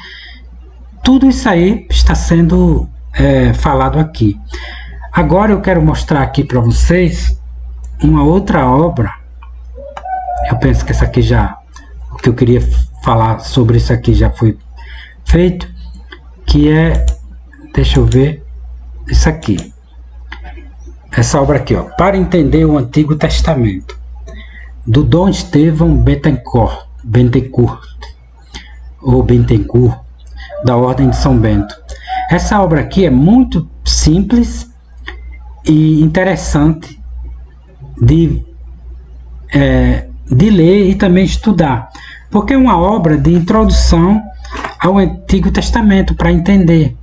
Tudo isso aí está sendo falado aqui. Agora eu quero mostrar aqui para vocês uma outra obra. Eu penso que essa aqui o que eu queria falar sobre isso aqui já foi feito, que é, deixa eu ver, isso aqui. Essa obra aqui, ó, Para Entender o Antigo Testamento, do Dom Estevão Bettencourt, da Ordem de São Bento. Essa obra aqui é muito simples e interessante de ler e também estudar, porque é uma obra de introdução ao Antigo Testamento para entender.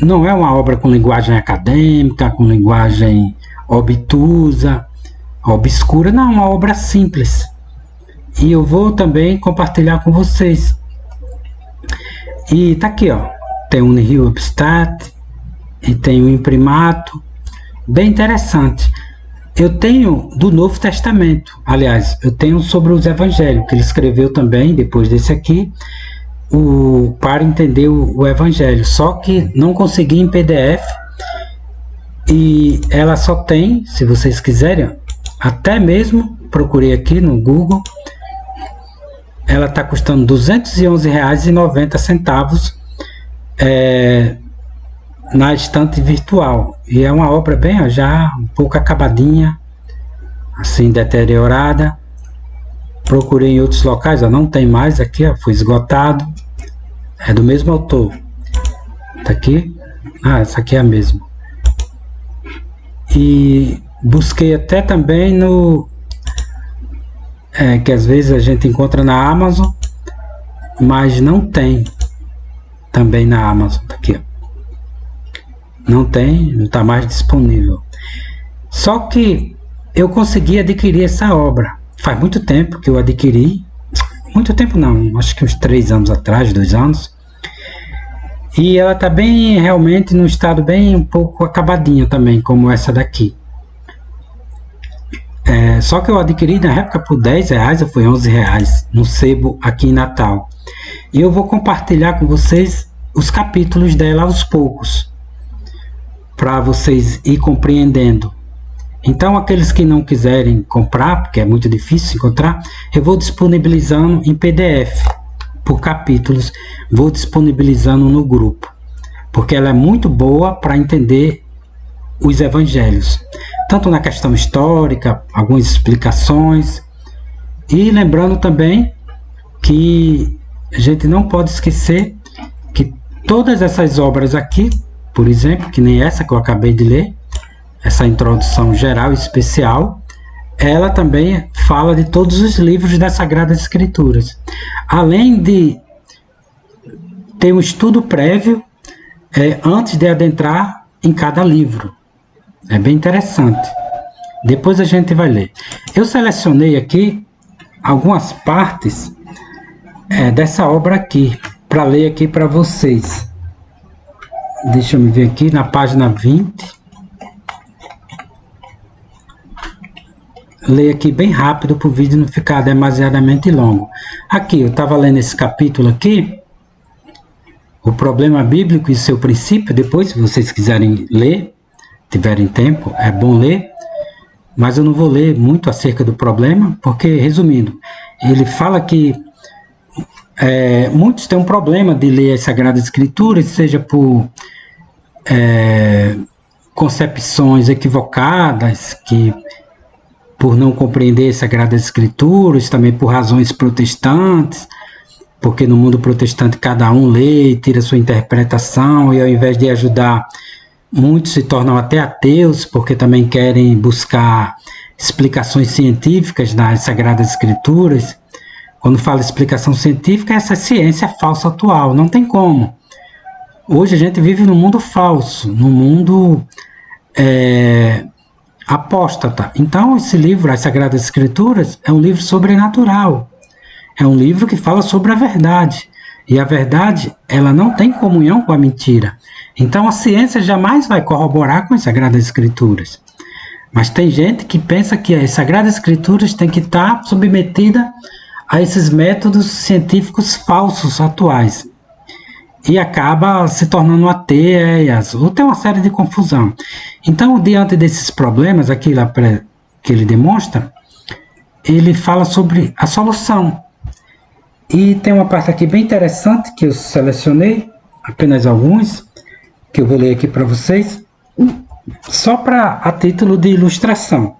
Não é uma obra com linguagem acadêmica, com linguagem obtusa, obscura, não, é uma obra simples. E eu vou também compartilhar com vocês. E tá aqui, ó, tem o Nihil Obstat e tem o imprimato, bem interessante. Eu tenho do Novo Testamento, aliás, eu tenho sobre os Evangelhos, que ele escreveu também, depois desse aqui, Para Entender o Evangelho, só que não consegui em PDF, e ela só tem, se vocês quiserem, até mesmo, procurei aqui no Google, ela está custando R$ 211,90 na estante virtual, e é uma obra bem, já um pouco acabadinha, assim, deteriorada. Procurei em outros locais, ó, não tem mais aqui, ó, foi esgotado. É do mesmo autor. Tá aqui. Essa aqui é a mesma. E busquei até também que às vezes a gente encontra na Amazon, mas não tem também na Amazon. Tá aqui, ó. Não tem, não está mais disponível. Só que eu consegui adquirir essa obra. Faz muito tempo que eu adquiri. Muito tempo não, acho que uns 3 anos atrás, 2 anos. E ela está bem, realmente, num estado bem um pouco acabadinha também, como essa daqui. Só que eu adquiri na época por R$10, ou foi R$11, no sebo aqui em Natal. E eu vou compartilhar com vocês os capítulos dela aos poucos, para vocês ir compreendendo. Então, aqueles que não quiserem comprar, porque é muito difícil encontrar, eu vou disponibilizando em PDF, por capítulos, vou disponibilizando no grupo, porque ela é muito boa para entender os evangelhos. tanto na questão histórica, algumas explicações, e lembrando também que a gente não pode esquecer que todas essas obras aqui, por exemplo, que nem essa que eu acabei de ler, essa introdução geral e especial, ela também fala de todos os livros das Sagradas Escrituras, além de ter um estudo prévio antes de adentrar em cada livro. É bem interessante. Depois a gente vai ler. Eu selecionei aqui algumas partes dessa obra aqui, para ler aqui para vocês. Deixa eu me ver aqui na página 20. Ler aqui bem rápido para o vídeo não ficar demasiadamente longo. Aqui, eu estava lendo esse capítulo aqui, o problema bíblico e seu princípio. Depois, se vocês quiserem ler, tiverem tempo, é bom ler, mas eu não vou ler muito acerca do problema, porque, resumindo, ele fala que muitos têm um problema de ler as Sagradas Escrituras, seja por concepções equivocadas, por não compreender as Sagradas Escrituras, também por razões protestantes, porque no mundo protestante cada um lê e tira sua interpretação, e ao invés de ajudar, muitos se tornam até ateus, porque também querem buscar explicações científicas nas Sagradas Escrituras. Quando fala explicação científica, essa ciência falsa atual, não tem como. Hoje a gente vive num mundo falso, num mundo apóstata. Então esse livro, as Sagradas Escrituras, é um livro sobrenatural. É um livro que fala sobre a verdade. E a verdade, ela não tem comunhão com a mentira. Então a ciência jamais vai corroborar com as Sagradas Escrituras. Mas tem gente que pensa que as Sagradas Escrituras têm que estar submetida a esses métodos científicos falsos atuais. E acaba se tornando ateias, ou tem uma série de confusão. Então, diante desses problemas, aqui que ele demonstra, ele fala sobre a solução. E tem uma parte aqui bem interessante que eu selecionei, apenas alguns, que eu vou ler aqui para vocês, só a título de ilustração,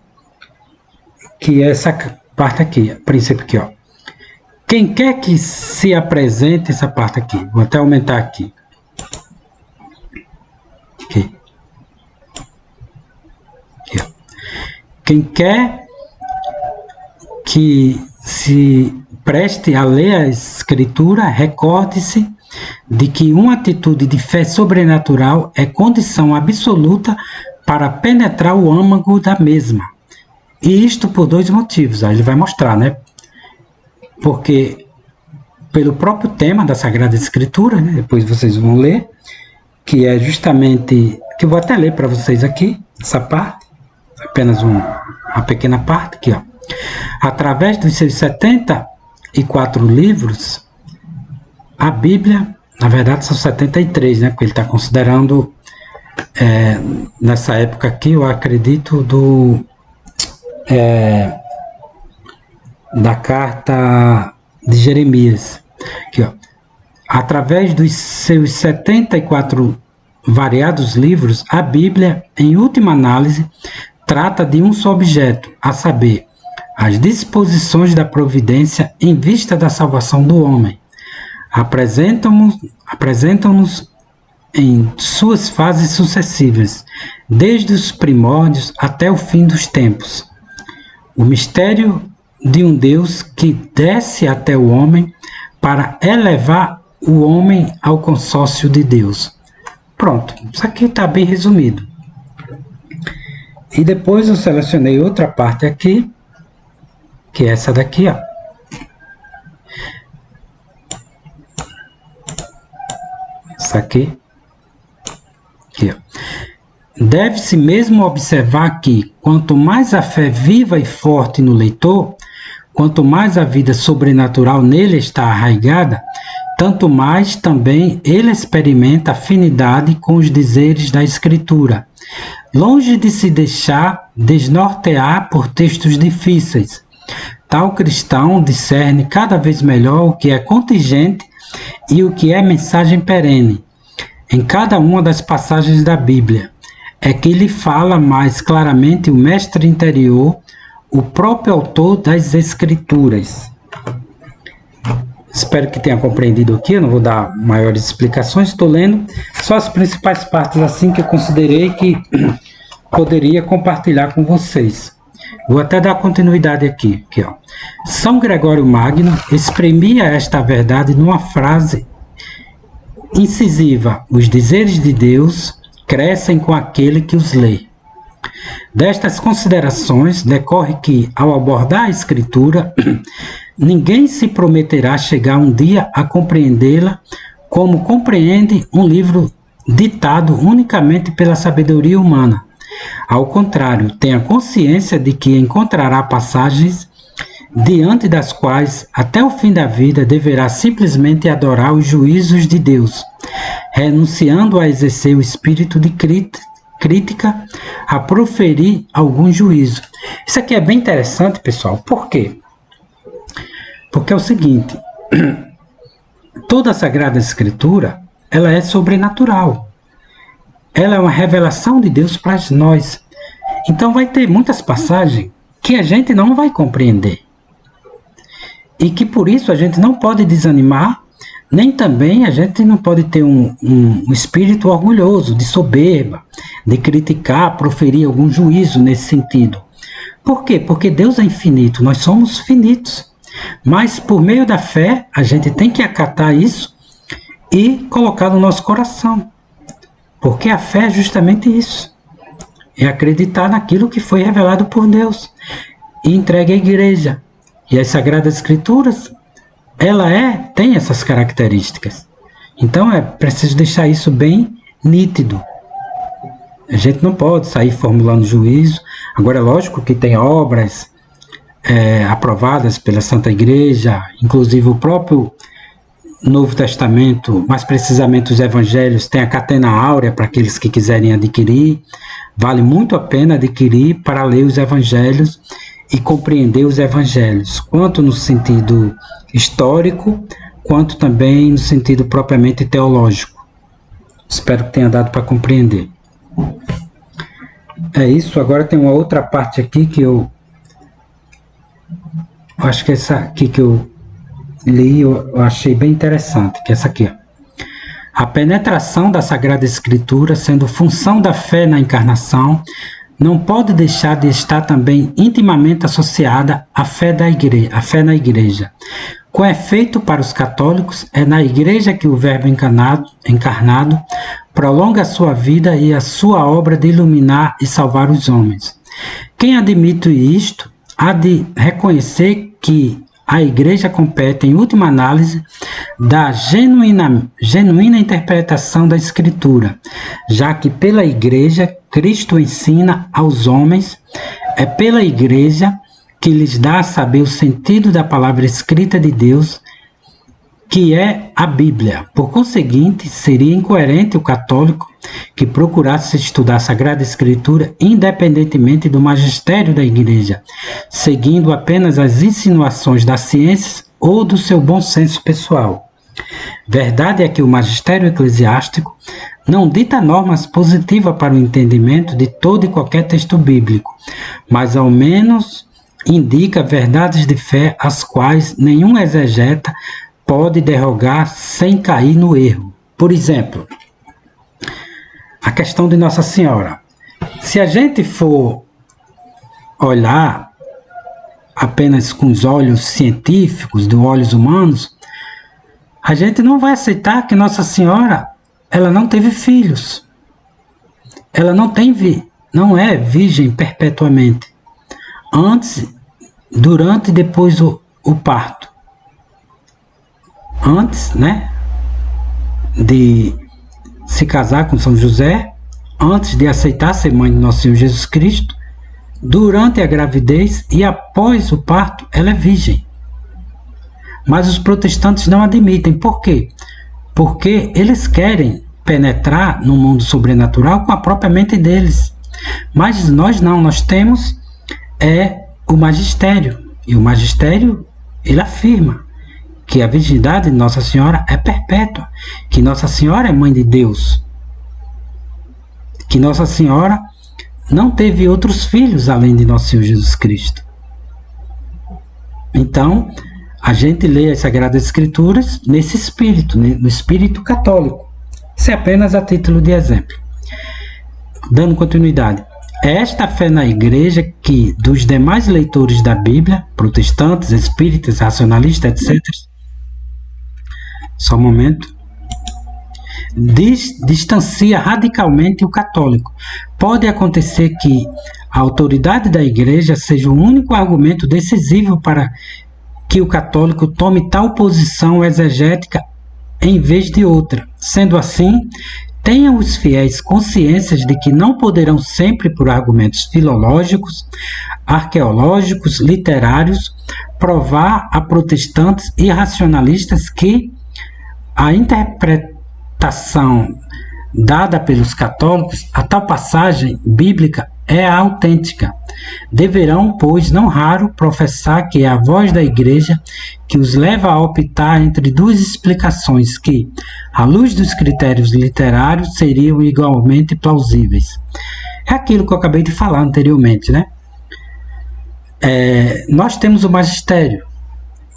que é essa parte aqui, a princípio aqui, ó. Quem quer que se apresente, essa parte aqui, vou até aumentar aqui. Aqui, ó. Quem quer que se preste a ler a Escritura, recorde-se de que uma atitude de fé sobrenatural é condição absoluta para penetrar o âmago da mesma. E isto por dois motivos, aí ele vai mostrar, né? Porque pelo próprio tema da Sagrada Escritura, né? Depois vocês vão ler, que é justamente, que eu vou até ler para vocês aqui, essa parte, apenas uma pequena parte aqui, ó. Através dos seus 74 livros, a Bíblia, na verdade são 73, né? Porque ele está considerando, nessa época aqui, eu acredito, da carta de Jeremias. Aqui, ó. Através dos seus 74 variados livros, a Bíblia, em última análise, trata de um só objeto, a saber, as disposições da providência em vista da salvação do homem. Apresentam-nos em suas fases sucessivas, desde os primórdios até o fim dos tempos. O mistério de um Deus que desce até o homem para elevar o homem ao consórcio de Deus. Pronto, isso aqui está bem resumido. E depois eu selecionei outra parte aqui, que é essa daqui, ó. Essa aqui. Aqui, ó. Deve-se mesmo observar que, quanto mais a fé viva e forte no leitor, quanto mais a vida sobrenatural nele está arraigada, tanto mais também ele experimenta afinidade com os dizeres da Escritura, longe de se deixar desnortear por textos difíceis. Tal cristão discerne cada vez melhor o que é contingente e o que é mensagem perene em cada uma das passagens da Bíblia. é que lhe fala mais claramente o mestre interior, o próprio autor das Escrituras. Espero que tenha compreendido aqui, eu não vou dar maiores explicações, estou lendo só as principais partes assim que eu considerei que poderia compartilhar com vocês. Vou até dar continuidade aqui, ó. São Gregório Magno exprimia esta verdade numa frase incisiva: os dizeres de Deus crescem com aquele que os lê. Destas considerações decorre que, ao abordar a Escritura, ninguém se prometerá chegar um dia a compreendê-la como compreende um livro ditado unicamente pela sabedoria humana. Ao contrário, tenha consciência de que encontrará passagens diante das quais, até o fim da vida, deverá simplesmente adorar os juízos de Deus, renunciando a exercer o espírito de crítica, a proferir algum juízo. Isso aqui é bem interessante, pessoal. Por quê? Porque é o seguinte, toda a Sagrada Escritura, ela é sobrenatural. Ela é uma revelação de Deus para nós. Então vai ter muitas passagens que a gente não vai compreender. E que por isso a gente não pode desanimar, nem também a gente não pode ter um espírito orgulhoso, de soberba, de criticar, proferir algum juízo nesse sentido. Por quê? Porque Deus é infinito, nós somos finitos. Mas por meio da fé, a gente tem que acatar isso e colocar no nosso coração. Porque a fé é justamente isso. É acreditar naquilo que foi revelado por Deus e entregue à igreja. E as Sagradas Escrituras, ela tem essas características. Então é preciso deixar isso bem nítido. A gente não pode sair formulando juízo. Agora é lógico que tem obras aprovadas pela Santa Igreja, inclusive o próprio Novo Testamento, mais precisamente os Evangelhos, tem a Catena Áurea para aqueles que quiserem adquirir. Vale muito a pena adquirir para ler os Evangelhos e compreender os Evangelhos, quanto no sentido histórico, quanto também no sentido propriamente teológico. Espero que tenha dado para compreender. É isso. Agora tem uma outra parte aqui que eu acho que essa aqui que eu li, eu achei bem interessante, que é essa aqui, ó. A penetração da Sagrada Escritura, sendo função da fé na encarnação, não pode deixar de estar também intimamente associada à fé na Igreja. Com efeito, para os católicos, é na Igreja que o Verbo encarnado prolonga a sua vida e a sua obra de iluminar e salvar os homens. Quem admite isto, há de reconhecer que a Igreja compete, em última análise, da genuína interpretação da Escritura, já que pela Igreja Cristo ensina aos homens, é pela Igreja que lhes dá a saber o sentido da palavra escrita de Deus, que é a Bíblia. Por conseguinte, seria incoerente o católico que procurasse estudar a Sagrada Escritura independentemente do magistério da Igreja, seguindo apenas as insinuações da ciência ou do seu bom senso pessoal. Verdade é que o magistério eclesiástico não dita normas positivas para o entendimento de todo e qualquer texto bíblico, mas ao menos indica verdades de fé às quais nenhum exegeta pode derrogar sem cair no erro. Por exemplo, a questão de Nossa Senhora. Se a gente for olhar apenas com os olhos científicos, dos olhos humanos, a gente não vai aceitar que Nossa Senhora ela não teve filhos. Ela não é virgem perpetuamente. Antes, durante e depois o parto. Antes, de se casar com São José, antes de aceitar ser mãe de Nosso Senhor Jesus Cristo, durante a gravidez e após o parto, ela é virgem. Mas os protestantes não admitem. Por quê? Porque eles querem penetrar no mundo sobrenatural com a própria mente deles. Mas nós não, nós temos o magistério. E o magistério, ele afirma que a virgindade de Nossa Senhora é perpétua, que Nossa Senhora é mãe de Deus. que Nossa Senhora não teve outros filhos além de Nosso Senhor Jesus Cristo. Então, a gente lê as Sagradas Escrituras nesse espírito, no espírito católico. Isso é apenas a título de exemplo. Dando continuidade. É esta fé na Igreja que, dos demais leitores da Bíblia, protestantes, espíritas, racionalistas, etc., só um momento, distancia radicalmente o católico. Pode acontecer que a autoridade da Igreja seja o único argumento decisivo para que o católico tome tal posição exegética em vez de outra. Sendo assim, tenham os fiéis consciências de que não poderão sempre, por argumentos filológicos, arqueológicos, literários, provar a protestantes e racionalistas que a interpretação dada pelos católicos a tal passagem bíblica é a autêntica. Deverão, pois, não raro, professar que é a voz da Igreja que os leva a optar entre duas explicações que, à luz dos critérios literários, seriam igualmente plausíveis. É aquilo que eu acabei de falar anteriormente, né? Nós temos o magistério,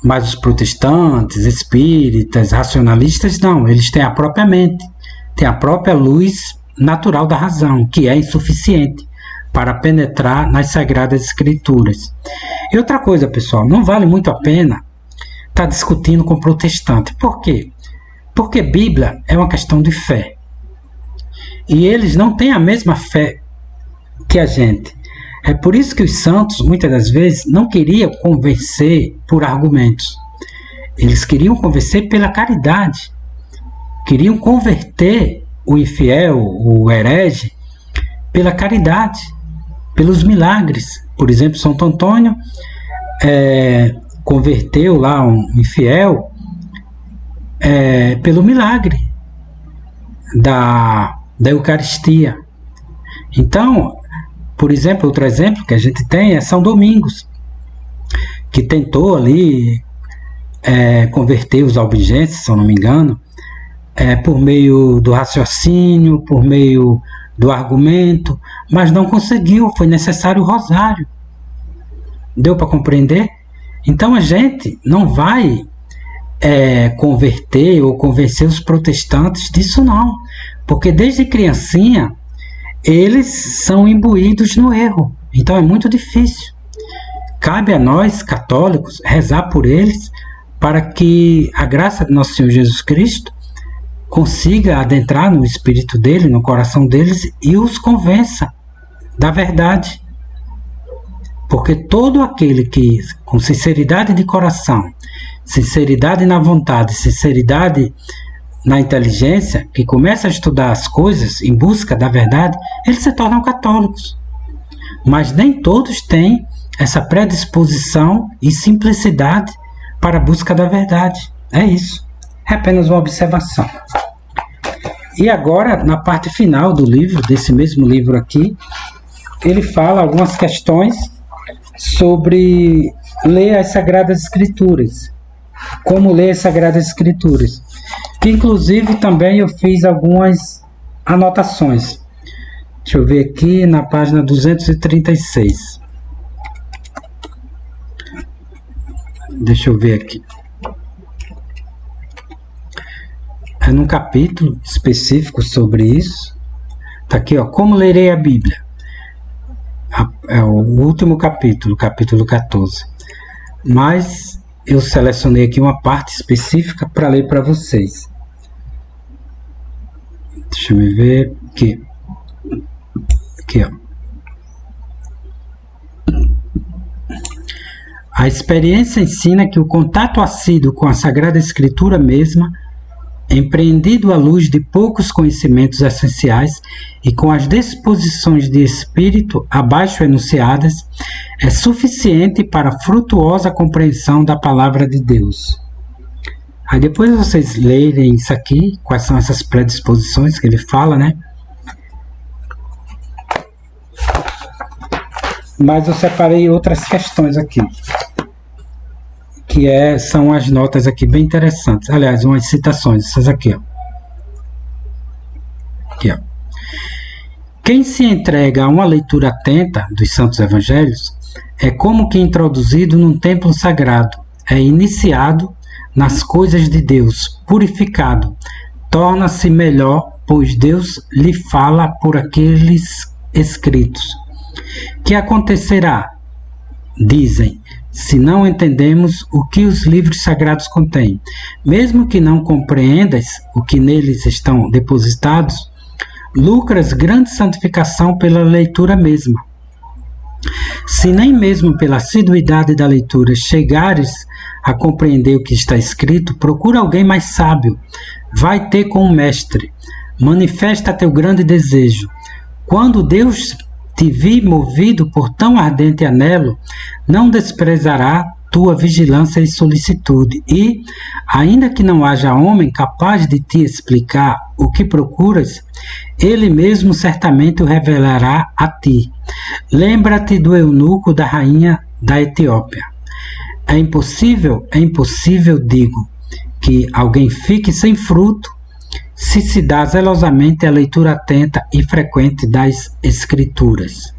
mas os protestantes, espíritas, racionalistas, não. Eles têm a própria mente, têm a própria luz natural da razão, que é insuficiente para penetrar nas Sagradas Escrituras. E outra coisa, pessoal, não vale muito a pena estar discutindo com protestante. Por quê? Porque Bíblia é uma questão de fé. E eles não têm a mesma fé que a gente. É por isso que os santos, muitas das vezes, não queriam convencer por argumentos. Eles queriam convencer pela caridade. Queriam converter o infiel, o herege, pela caridade, pelos milagres. Por exemplo, Santo Antônio converteu lá um infiel pelo milagre da Eucaristia. Então, por exemplo, outro exemplo que a gente tem é São Domingos, que tentou ali converter os albigenses, se eu não me engano, por meio do raciocínio, por meio do argumento, mas não conseguiu, foi necessário o rosário. Deu para compreender? Então a gente não vai converter ou convencer os protestantes disso não, porque desde criancinha eles são imbuídos no erro, então é muito difícil. Cabe a nós, católicos, rezar por eles para que a graça de Nosso Senhor Jesus Cristo consiga adentrar no espírito dele, no coração deles e os convença da verdade. Porque todo aquele que, com sinceridade de coração, sinceridade na vontade, sinceridade na inteligência, que começa a estudar as coisas em busca da verdade, eles se tornam católicos. Mas nem todos têm essa predisposição e simplicidade para a busca da verdade. É isso. É apenas uma observação. E agora, na parte final do livro, desse mesmo livro aqui, ele fala algumas questões sobre ler as Sagradas Escrituras. Como ler as Sagradas Escrituras. Que inclusive também eu fiz algumas anotações. Deixa eu ver aqui na página 236. Deixa eu ver aqui. É num capítulo específico sobre isso. Tá aqui, ó. Como lerei a Bíblia? É o último capítulo, capítulo 14. Mas eu selecionei aqui uma parte específica para ler para vocês. Deixa eu ver aqui. Aqui, ó. A experiência ensina que o contato assíduo com a Sagrada Escritura mesma, empreendido à luz de poucos conhecimentos essenciais e com as disposições de espírito abaixo enunciadas, é suficiente para a frutuosa compreensão da palavra de Deus. Aí depois vocês lerem isso aqui, quais são essas predisposições que ele fala, né? Mas eu separei outras questões aqui, que são as notas aqui bem interessantes. Aliás, umas citações, essas aqui, ó. Aqui, ó. Quem se entrega a uma leitura atenta dos Santos Evangelhos é como que introduzido num templo sagrado, é iniciado nas coisas de Deus, purificado, torna-se melhor, pois Deus lhe fala por aqueles escritos. Que acontecerá, dizem, se não entendemos o que os livros sagrados contêm? Mesmo que não compreendas o que neles estão depositados, lucras grande santificação pela leitura mesma. Se nem mesmo pela assiduidade da leitura chegares a compreender o que está escrito, procura alguém mais sábio, vai ter com o mestre, manifesta teu grande desejo. Quando Deus te vir movido por tão ardente anelo, não desprezará tua vigilância e solicitude, e, ainda que não haja homem capaz de te explicar o que procuras, ele mesmo certamente o revelará a ti. Lembra-te do eunuco da rainha da Etiópia. É impossível, digo, que alguém fique sem fruto se dá zelosamente a leitura atenta e frequente das Escrituras.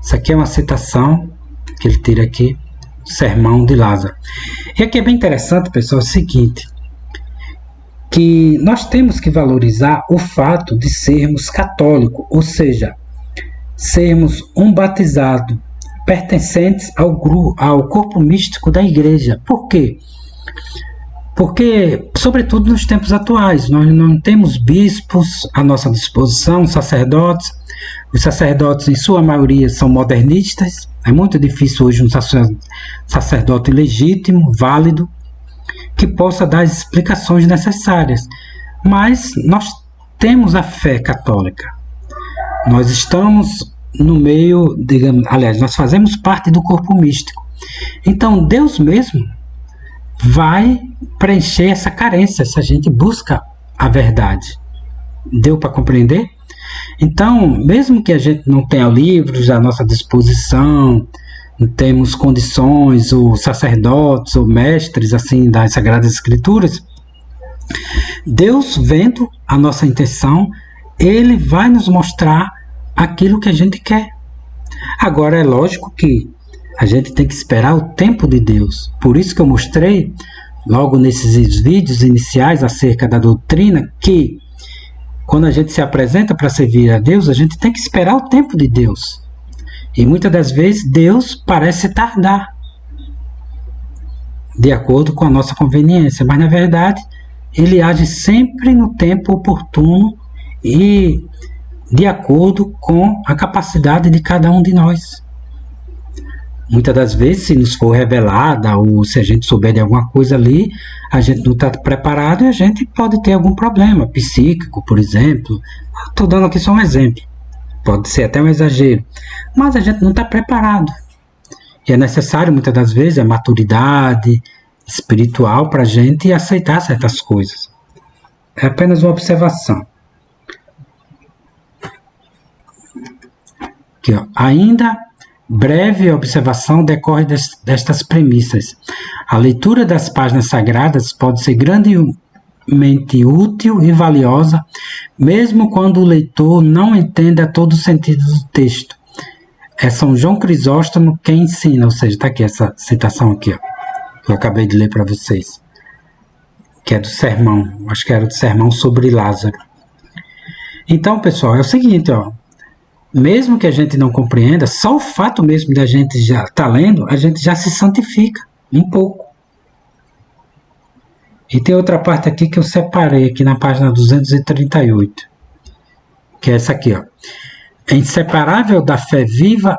Isso aqui é uma citação que ele tira aqui, do Sermão de Lázaro. E aqui é bem interessante, pessoal, é o seguinte, que nós temos que valorizar o fato de sermos católicos, ou seja, sermos um batizado, pertencentes ao corpo místico da igreja. Por quê? Porque, sobretudo nos tempos atuais, nós não temos bispos à nossa disposição, sacerdotes. Os sacerdotes, em sua maioria, são modernistas. É muito difícil hoje um sacerdote legítimo, válido, que possa dar as explicações necessárias. Mas nós temos a fé católica. Nós estamos no meio, nós fazemos parte do corpo místico. Então, Deus mesmo vai preencher essa carência se a gente busca a verdade. Deu para compreender? Então, mesmo que a gente não tenha livros à nossa disposição, não temos condições, ou sacerdotes, ou mestres assim das Sagradas Escrituras, Deus, vendo a nossa intenção, Ele vai nos mostrar aquilo que a gente quer. Agora, é lógico que a gente tem que esperar o tempo de Deus. Por isso que eu mostrei, logo nesses vídeos iniciais acerca da doutrina, que quando a gente se apresenta para servir a Deus, a gente tem que esperar o tempo de Deus. E muitas das vezes Deus parece tardar, de acordo com a nossa conveniência. Mas, na verdade, Ele age sempre no tempo oportuno e de acordo com a capacidade de cada um de nós. Muitas das vezes, se nos for revelada ou se a gente souber de alguma coisa ali, a gente não está preparado e a gente pode ter algum problema psíquico, por exemplo. Estou dando aqui só um exemplo. Pode ser até um exagero. Mas a gente não está preparado. E é necessário, muitas das vezes, a maturidade espiritual para a gente aceitar certas coisas. É apenas uma observação. Aqui, ó. Ainda breve observação decorre destas premissas. A leitura das páginas sagradas pode ser grandemente útil e valiosa, mesmo quando o leitor não entenda todo o sentido do texto. É São João Crisóstomo quem ensina, ou seja, está aqui essa citação aqui, ó, que eu acabei de ler para vocês, que é do sermão, acho que era do sermão sobre Lázaro. Então, pessoal, é o seguinte, ó, mesmo que a gente não compreenda, só o fato mesmo de a gente já estar lendo, a gente já se santifica um pouco. E tem outra parte aqui que eu separei aqui na página 238, que é essa aqui, ó. Inseparável da fé viva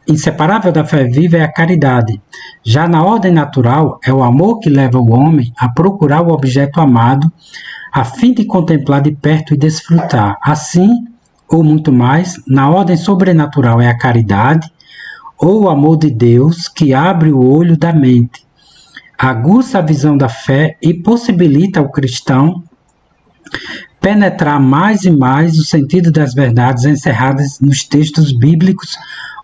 é a caridade. Já na ordem natural, é o amor que leva o homem a procurar o objeto amado, a fim de contemplar de perto e desfrutar. Assim, ou muito mais, na ordem sobrenatural é a caridade, ou o amor de Deus que abre o olho da mente, aguça a visão da fé e possibilita ao cristão penetrar mais e mais o sentido das verdades encerradas nos textos bíblicos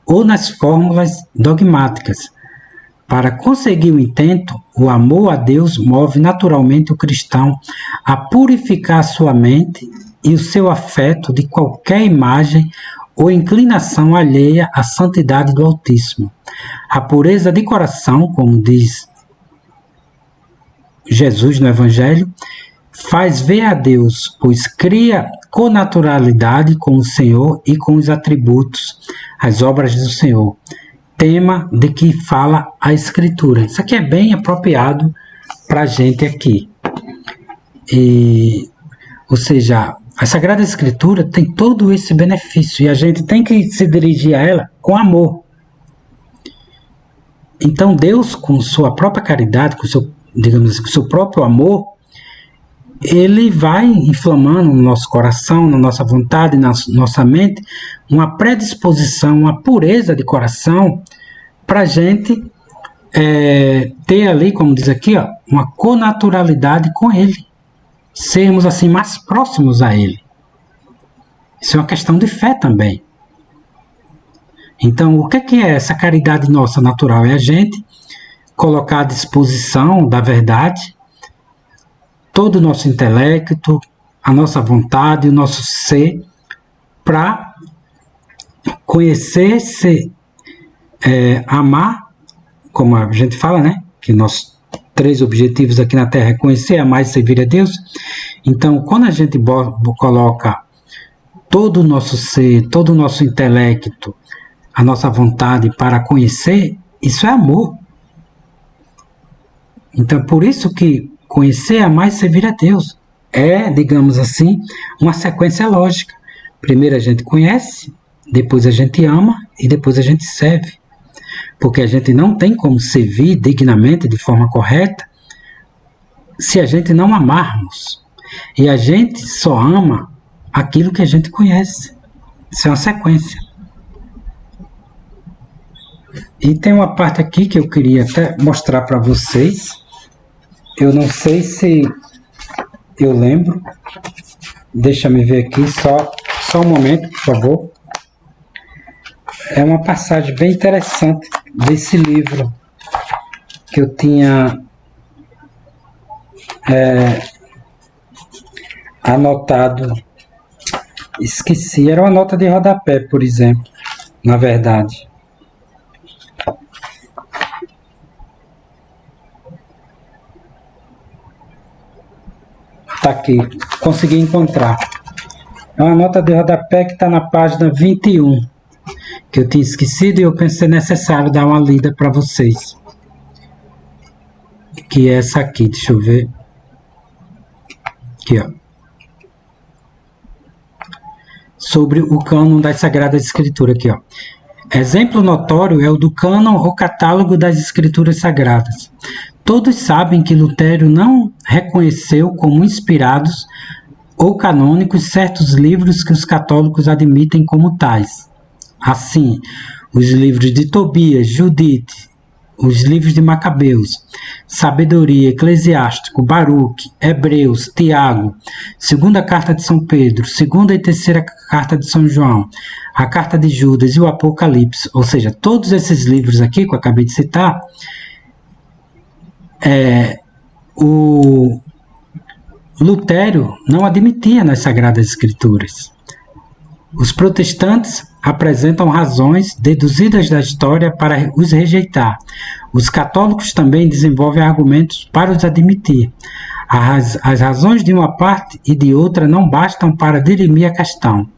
ou nas fórmulas dogmáticas. Para conseguir o intento, o amor a Deus move naturalmente o cristão a purificar sua mente e o seu afeto de qualquer imagem ou inclinação alheia à santidade do Altíssimo. A pureza de coração, como diz Jesus no Evangelho, faz ver a Deus, pois cria connaturalidade com o Senhor e com os atributos, as obras do Senhor. Tema de que fala a Escritura. Isso aqui é bem apropriado para a gente aqui. Ou seja, a Sagrada Escritura tem todo esse benefício e a gente tem que se dirigir a ela com amor. Então Deus, com sua própria caridade, com seu, digamos assim, com seu próprio amor, ele vai inflamando no nosso coração, na nossa vontade, na nossa mente, uma predisposição, uma pureza de coração para a gente ter ali, como diz aqui, ó, uma connaturalidade com ele. Sermos assim mais próximos a ele. Isso é uma questão de fé também. Então, o que é essa caridade nossa natural? É a gente colocar à disposição da verdade todo o nosso intelecto, a nossa vontade, o nosso ser, para conhecer, amar, como a gente fala, né? Que nossos 3 objetivos aqui na Terra é conhecer, amar e servir a Deus. Então, quando a gente coloca todo o nosso ser, todo o nosso intelecto, a nossa vontade para conhecer, isso é amor. Então, por isso que conhecer, amar e servir a Deus é, digamos assim, uma sequência lógica. Primeiro a gente conhece, depois a gente ama e depois a gente serve. Porque a gente não tem como servir dignamente, de forma correta, se a gente não amarmos. E a gente só ama aquilo que a gente conhece. Isso é uma sequência. E tem uma parte aqui que eu queria até mostrar para vocês. Eu não sei se eu lembro. Deixa eu ver aqui, só um momento, por favor. É uma passagem bem interessante desse livro que eu tinha anotado. Esqueci, era uma nota de rodapé, por exemplo, na verdade. Tá aqui, consegui encontrar. É uma nota de rodapé que está na página 21, que eu tinha esquecido e eu pensei necessário dar uma lida para vocês. Que é essa aqui, deixa eu ver. Aqui, ó. Sobre o cânon das Sagradas Escrituras, aqui, ó. Exemplo notório é o do cânon ou catálogo das Escrituras Sagradas. Todos sabem que Lutero não reconheceu como inspirados ou canônicos certos livros que os católicos admitem como tais. Assim, os livros de Tobias, Judite, os livros de Macabeus, Sabedoria, Eclesiástico, Baruque, Hebreus, Tiago, Segunda Carta de São Pedro, Segunda e Terceira Carta de São João, a Carta de Judas e o Apocalipse, ou seja, todos esses livros aqui que eu acabei de citar, o Lutero não admitia nas Sagradas Escrituras. Os protestantes apresentam razões deduzidas da história para os rejeitar. Os católicos também desenvolvem argumentos para os admitir. As razões de uma parte e de outra não bastam para dirimir a questão.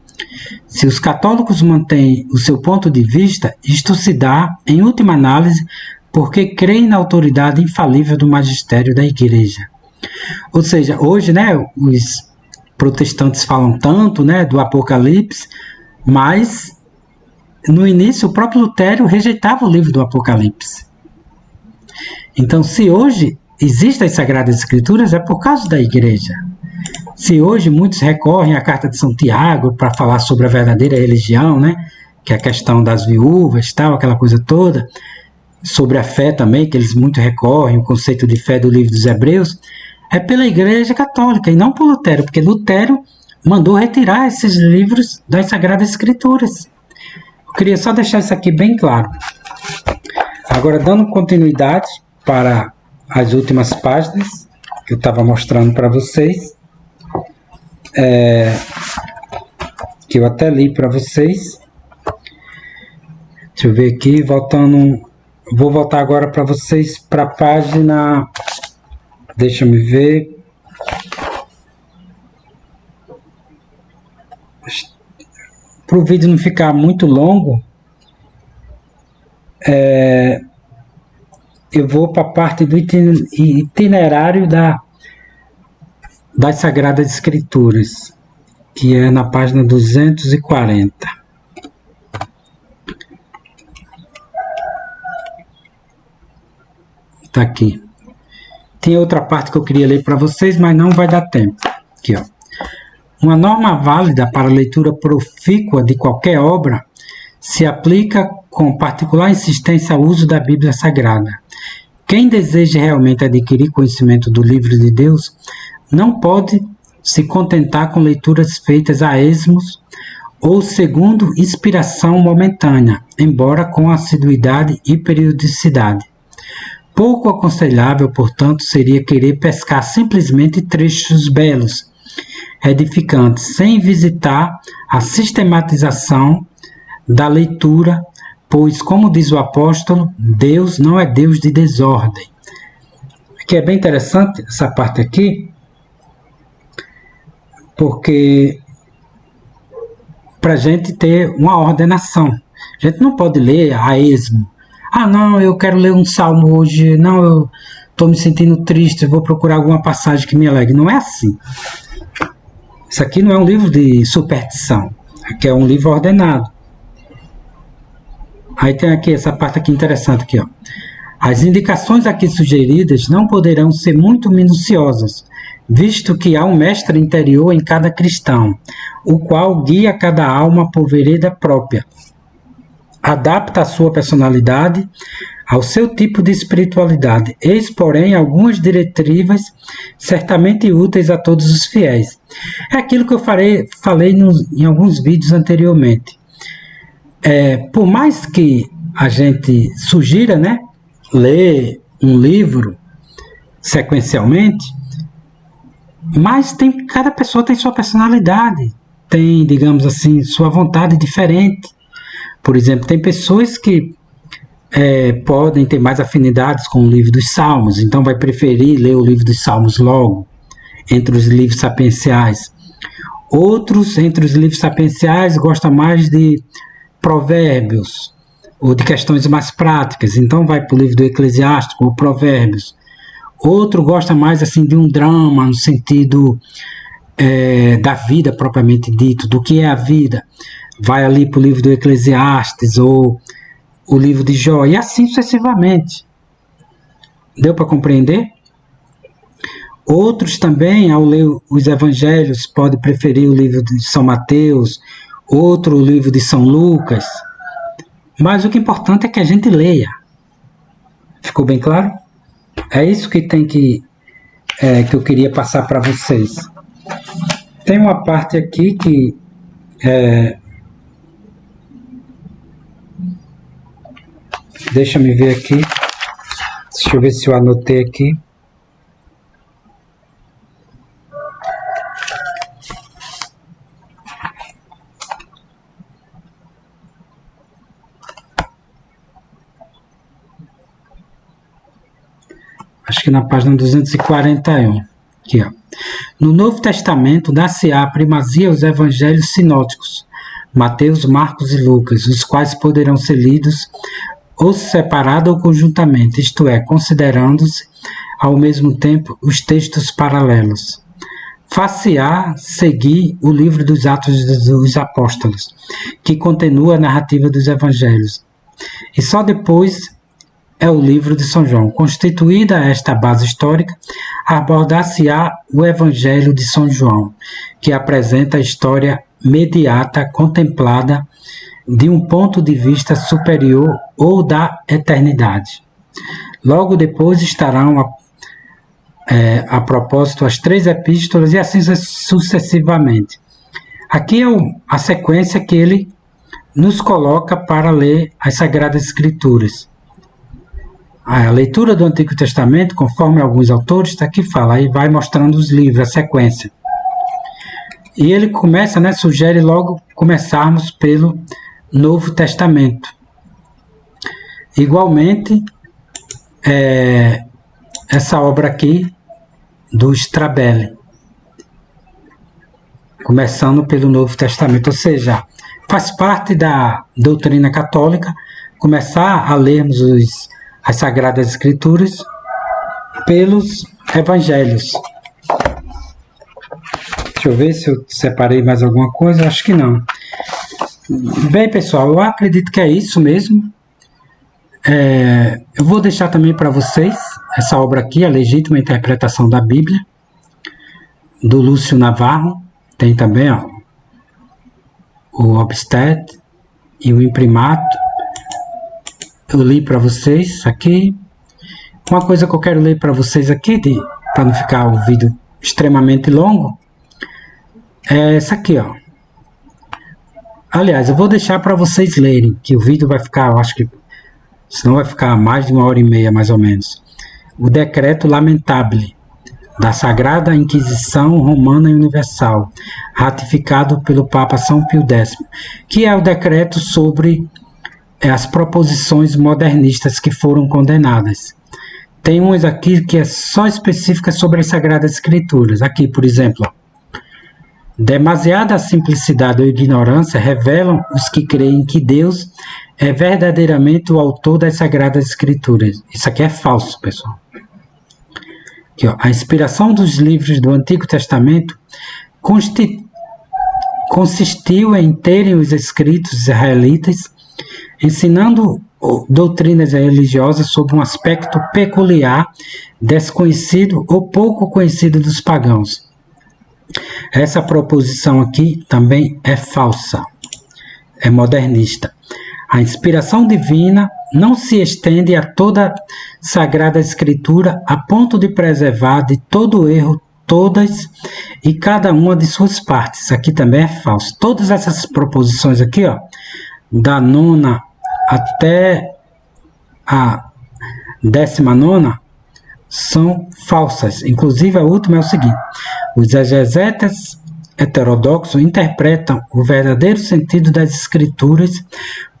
Se os católicos mantêm o seu ponto de vista, isto se dá, em última análise, porque creem na autoridade infalível do magistério da Igreja. Ou seja, hoje, né, os protestantes falam tanto, né, do Apocalipse, mas no início o próprio Lutero rejeitava o livro do Apocalipse. Então, se hoje existem as Sagradas Escrituras, é por causa da Igreja. Se hoje muitos recorrem à Carta de São Tiago para falar sobre a verdadeira religião, né, que é a questão das viúvas, tal, aquela coisa toda, sobre a fé também, que eles muito recorrem, o conceito de fé do livro dos Hebreus, é pela Igreja Católica e não por Lutero, porque Lutero mandou retirar esses livros das Sagradas Escrituras. Eu queria só deixar isso aqui bem claro. Agora, dando continuidade para as últimas páginas que eu estava mostrando para vocês, que eu até li para vocês. Deixa eu ver aqui, vou voltar agora para vocês para a página, deixa eu ver, para o vídeo não ficar muito longo, eu vou para a parte do itinerário das Sagradas Escrituras, que é na página 240. Tá aqui. Tem outra parte que eu queria ler para vocês, mas não vai dar tempo. Aqui, ó. Uma norma válida para a leitura profícua de qualquer obra se aplica com particular insistência ao uso da Bíblia Sagrada. Quem deseja realmente adquirir conhecimento do livro de Deus não pode se contentar com leituras feitas a esmos ou segundo inspiração momentânea, embora com assiduidade e periodicidade. Pouco aconselhável, portanto, seria querer pescar simplesmente trechos belos, edificantes, sem visitar a sistematização da leitura, pois, como diz o apóstolo, Deus não é Deus de desordem. Aqui é bem interessante essa parte aqui, porque para a gente ter uma ordenação, a gente não pode ler a esmo. Ah, não, eu quero ler um salmo hoje, não, eu estou me sentindo triste, vou procurar alguma passagem que me alegre. Não é assim. Isso aqui não é um livro de superstição, aqui é um livro ordenado. Aí tem aqui essa parte aqui interessante aqui, ó. As indicações aqui sugeridas não poderão ser muito minuciosas, visto que há um mestre interior em cada cristão, o qual guia cada alma por vereda própria. Adapta a sua personalidade ao seu tipo de espiritualidade. Eis, porém, algumas diretivas certamente úteis a todos os fiéis. É aquilo que eu falei em alguns vídeos anteriormente. Por mais que a gente sugira, né, ler um livro sequencialmente, mas cada pessoa tem sua personalidade, tem, digamos assim, sua vontade diferente. Por exemplo, tem pessoas que podem ter mais afinidades com o livro dos Salmos, então vai preferir ler o livro dos Salmos logo, entre os livros sapienciais. Outros, entre os livros sapienciais, gostam mais de Provérbios, ou de questões mais práticas, então vai para o livro do Eclesiástico, ou Provérbios. Outro gosta mais assim de um drama, no sentido da vida propriamente dito, do que é a vida. Vai ali para o livro do Eclesiastes ou o livro de Jó, e assim sucessivamente. Deu para compreender? Outros também, ao ler os evangelhos, podem preferir o livro de São Mateus, outro o livro de São Lucas. Mas o que é importante é que a gente leia. Ficou bem claro? É isso que que eu queria passar para vocês. Tem uma parte aqui que deixa eu ver aqui. Deixa eu ver se eu anotei aqui. Acho que na página 241. Aqui, ó. No Novo Testamento, dá-se-á a primazia aos evangelhos sinóticos, Mateus, Marcos e Lucas, os quais poderão ser lidos ou separado ou conjuntamente, isto é, considerando-se ao mesmo tempo os textos paralelos. Far-se-á seguir o livro dos Atos dos Apóstolos, que continua a narrativa dos Evangelhos. E só depois é o livro de São João. Constituída esta base histórica, abordar-se-á o Evangelho de São João, que apresenta a história mediata, contemplada de um ponto de vista superior ou da eternidade. Logo depois estarão a propósito as 3 epístolas e assim sucessivamente. Aqui é a sequência que ele nos coloca para ler as Sagradas Escrituras. A leitura do Antigo Testamento, conforme alguns autores, está aqui fala, aí vai mostrando os livros, a sequência. E ele começa, né, sugere logo começarmos pelo Novo Testamento. Igualmente, essa obra aqui do Strabelli, começando pelo Novo Testamento, ou seja, faz parte da doutrina católica começar a lermos as Sagradas Escrituras pelos Evangelhos. Deixa eu ver se eu separei mais alguma coisa, acho que não. Bem, pessoal, eu acredito que é isso mesmo. Eu vou deixar também para vocês essa obra aqui, A Legítima Interpretação da Bíblia, do Lúcio Navarro. Tem também o Obstet e o Imprimato. Eu li para vocês aqui. Uma coisa que eu quero ler para vocês aqui, para não ficar o vídeo extremamente longo, é essa aqui, ó. Aliás, eu vou deixar para vocês lerem, que o vídeo vai ficar, eu acho que, senão vai ficar mais de 1h30, mais ou menos. O Decreto Lamentabile da Sagrada Inquisição Romana e Universal, ratificado pelo Papa São Pio X, que é o decreto sobre as proposições modernistas que foram condenadas. Tem umas aqui que é só específica sobre as Sagradas Escrituras. Aqui, por exemplo, demasiada simplicidade ou ignorância revelam os que creem que Deus é verdadeiramente o autor das Sagradas Escrituras. Isso aqui é falso, pessoal. Aqui, ó, a inspiração dos livros do Antigo Testamento consistiu em terem os escritos israelitas ensinando doutrinas religiosas sobre um aspecto peculiar, desconhecido ou pouco conhecido dos pagãos. Essa proposição aqui também é falsa, é modernista. A inspiração divina não se estende a toda a Sagrada Escritura a ponto de preservar de todo erro todas e cada uma de suas partes. Aqui também é falso. Todas essas proposições aqui, ó, da 9ª até a 19ª, são falsas. Inclusive, a última é o seguinte: os exegetas heterodoxos interpretam o verdadeiro sentido das Escrituras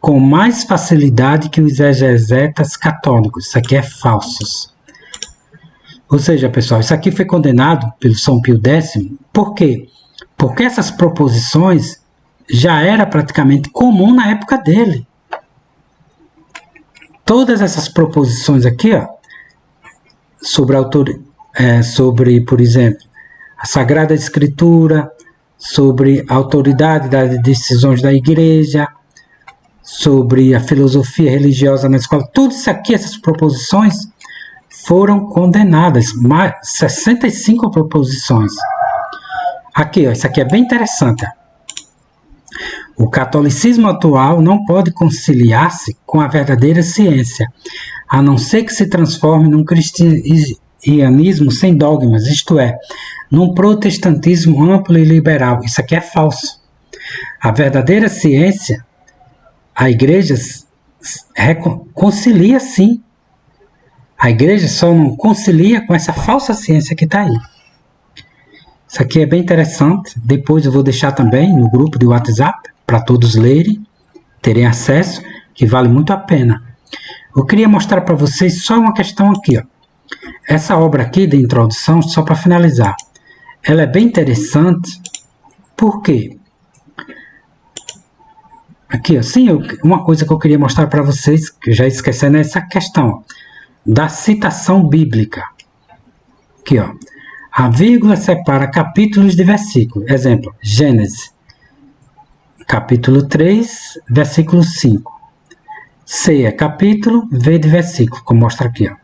com mais facilidade que os exegetas católicos. Isso aqui é falso. Ou seja, pessoal, isso aqui foi condenado pelo São Pio X. Por quê? Porque essas proposições já era praticamente comum na época dele. Todas essas proposições aqui, ó, sobre, por exemplo, a Sagrada Escritura, sobre a autoridade das decisões da igreja, sobre a filosofia religiosa na escola, tudo isso aqui, essas proposições foram condenadas, 65 proposições. Aqui, ó, isso aqui é bem interessante. O catolicismo atual não pode conciliar-se com a verdadeira ciência, a não ser que se transforme num cristianismo sem dogmas, isto é, num protestantismo amplo e liberal. Isso aqui é falso. A verdadeira ciência, a igreja concilia sim. A igreja só não concilia com essa falsa ciência que está aí. Isso aqui é bem interessante. Depois eu vou deixar também no grupo de WhatsApp para todos lerem, terem acesso, que vale muito a pena. Eu queria mostrar para vocês só uma questão aqui, ó. Essa obra aqui de introdução, só para finalizar, ela é bem interessante. Por quê? Aqui, ó, sim, uma coisa que eu queria mostrar para vocês, que eu já esqueci, é essa questão, ó, da citação bíblica. Aqui, ó. A vírgula separa capítulos de versículos. Exemplo, Gênesis, capítulo 3, versículo 5. C é capítulo, V de versículo, como mostra aqui, ó.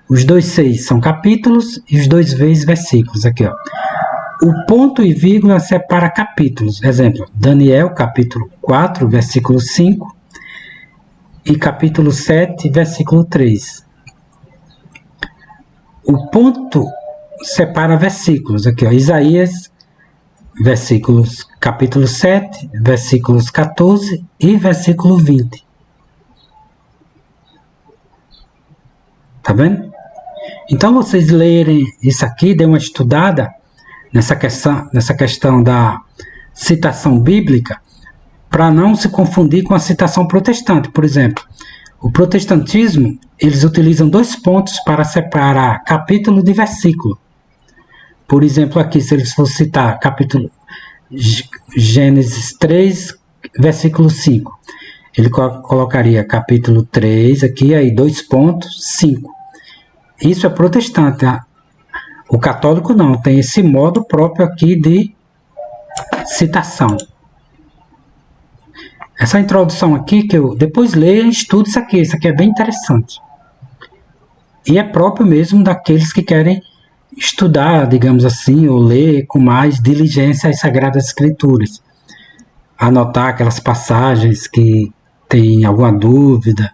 Os dois Cs são capítulos e os dois Vs versículos. Aqui, ó. O ponto e vírgula separa capítulos. Exemplo, Daniel, capítulo 4, versículo 5 e capítulo 7, versículo 3. O ponto separa versículos. Aqui, ó, Isaías, capítulo 7, versículos 14 e versículo 20. Tá vendo? Então, vocês lerem isso aqui, dêem uma estudada, nessa questão da citação bíblica, para não se confundir com a citação protestante. Por exemplo, o protestantismo, eles utilizam 2 pontos para separar capítulo de versículo. Por exemplo, aqui, se eles fossem citar capítulo Gênesis 3, versículo 5, ele colocaria capítulo 3, aqui, aí 2 pontos, 5. Isso é protestante. O católico não, tem esse modo próprio aqui de citação. Essa introdução aqui, que eu depois leio e estudo isso aqui é bem interessante. E é próprio mesmo daqueles que querem estudar, digamos assim, ou ler com mais diligência as Sagradas Escrituras. Anotar aquelas passagens que tem alguma dúvida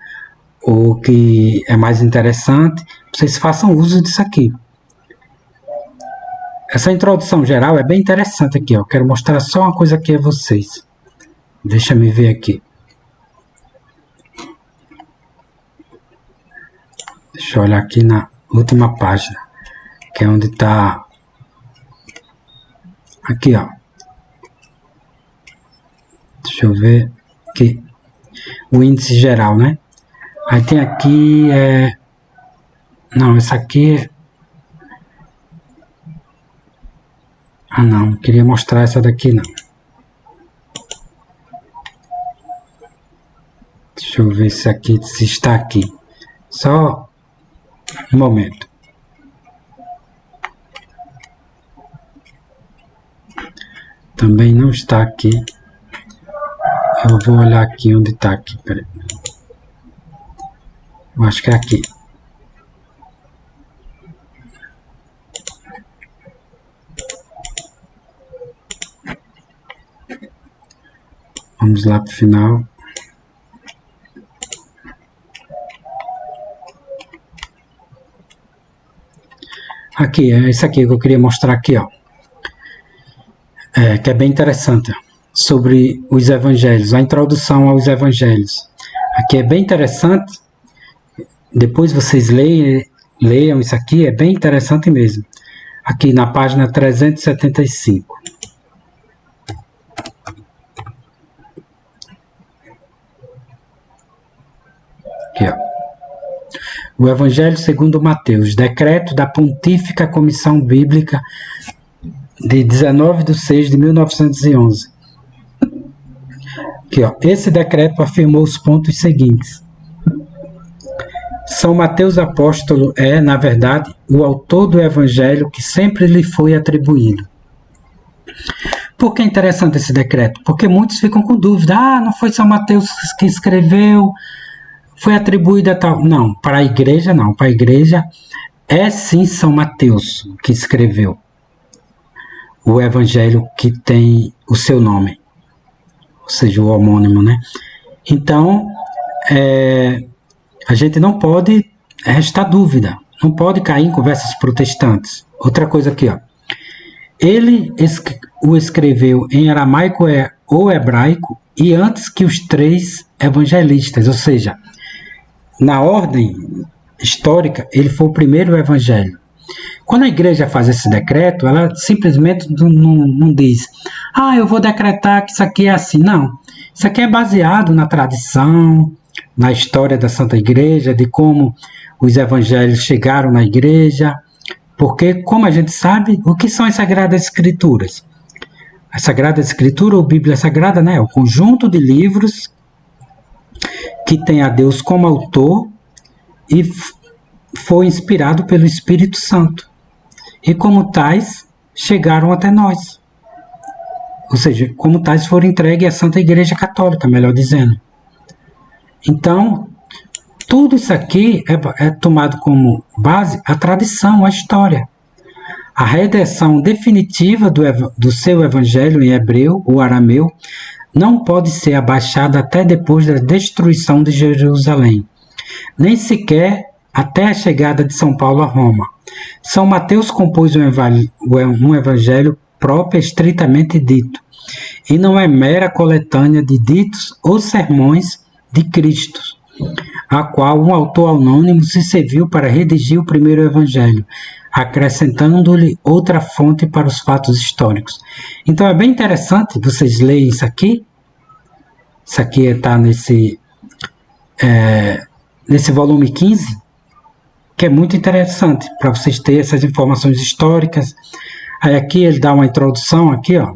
ou que é mais interessante, vocês façam uso disso aqui. Essa introdução geral é bem interessante aqui, ó. Quero mostrar só uma coisa aqui a vocês. Deixa eu ver aqui. Deixa eu olhar aqui na última página, que é onde está aqui, ó. Deixa eu ver aqui. O índice geral, né? Aí tem aqui, não, essa aqui... Ah, não queria mostrar essa daqui, não. Deixa eu ver se está aqui. Só um momento. Também não está aqui. Eu vou olhar aqui onde está aqui. Peraí. Eu acho que é aqui. Vamos lá para o final. Aqui, é isso aqui que eu queria mostrar aqui, ó. Que é bem interessante, ó, sobre os evangelhos, a introdução aos evangelhos. Aqui é bem interessante, depois vocês leiam isso aqui, é bem interessante mesmo. Aqui na página 375. Aqui, ó. O Evangelho segundo Mateus, decreto da Pontífica Comissão Bíblica de 19/6/1911. Aqui, ó. Esse decreto afirmou os pontos seguintes. São Mateus apóstolo é, na verdade, o autor do Evangelho que sempre lhe foi atribuído. Por que é interessante esse decreto? Porque muitos ficam com dúvida. Ah, não foi São Mateus que escreveu, foi atribuído a tal... Não, para a igreja não. Para a igreja é sim São Mateus que escreveu o Evangelho que tem o seu nome, ou seja, o homônimo, né? Então, a gente não pode restar dúvida, não pode cair em conversas protestantes. Outra coisa aqui, ó. Ele o escreveu em aramaico ou hebraico e antes que os 3 evangelistas, ou seja, na ordem histórica, ele foi o primeiro evangelho. Quando a igreja faz esse decreto, ela simplesmente não diz, eu vou decretar que isso aqui é assim. Não, isso aqui é baseado na tradição, na história da Santa Igreja, de como os evangelhos chegaram na igreja, porque, como a gente sabe, o que são as Sagradas Escrituras? A Sagrada Escritura, ou Bíblia Sagrada, né, é o conjunto de livros que tem a Deus como autor e foi inspirado pelo Espírito Santo. E como tais, chegaram até nós. Ou seja, como tais foram entregues à Santa Igreja Católica, melhor dizendo. Então, tudo isso aqui é tomado como base a tradição, a história. A redação definitiva do seu evangelho em hebreu ou arameu não pode ser abaixada até depois da destruição de Jerusalém, nem sequer até a chegada de São Paulo a Roma. São Mateus compôs um evangelho próprio estritamente dito, e não é mera coletânea de ditos ou sermões de Cristo, a qual um autor anônimo se serviu para redigir o primeiro evangelho. acrescentando-lhe outra fonte para os fatos históricos. Então é bem interessante vocês lerem isso aqui. Isso aqui está nesse volume 15, que é muito interessante para vocês terem essas informações históricas. Aí aqui ele dá uma introdução aqui, ó.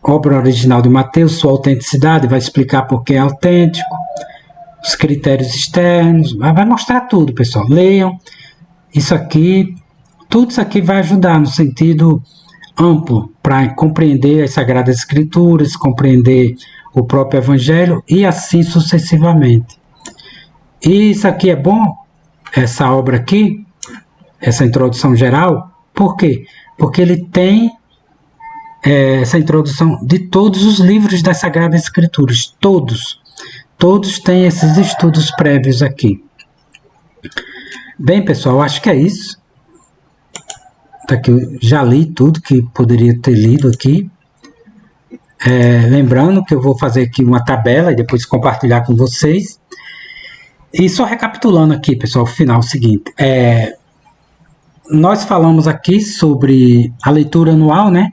Obra original de Mateus, sua autenticidade, vai explicar por que é autêntico, os critérios externos, vai mostrar tudo, pessoal. Leiam isso aqui, tudo isso aqui vai ajudar no sentido amplo para compreender as Sagradas Escrituras, compreender o próprio Evangelho e assim sucessivamente. E isso aqui é bom, essa obra aqui, essa introdução geral, por quê? Porque ele tem essa introdução de todos os livros das Sagradas Escrituras, todos têm esses estudos prévios aqui. Bem, pessoal, acho que é isso. Tá aqui, eu já li tudo que poderia ter lido aqui. Lembrando que eu vou fazer aqui uma tabela e depois compartilhar com vocês. E só recapitulando aqui, pessoal, o final é o seguinte. Nós falamos aqui sobre a leitura anual, né?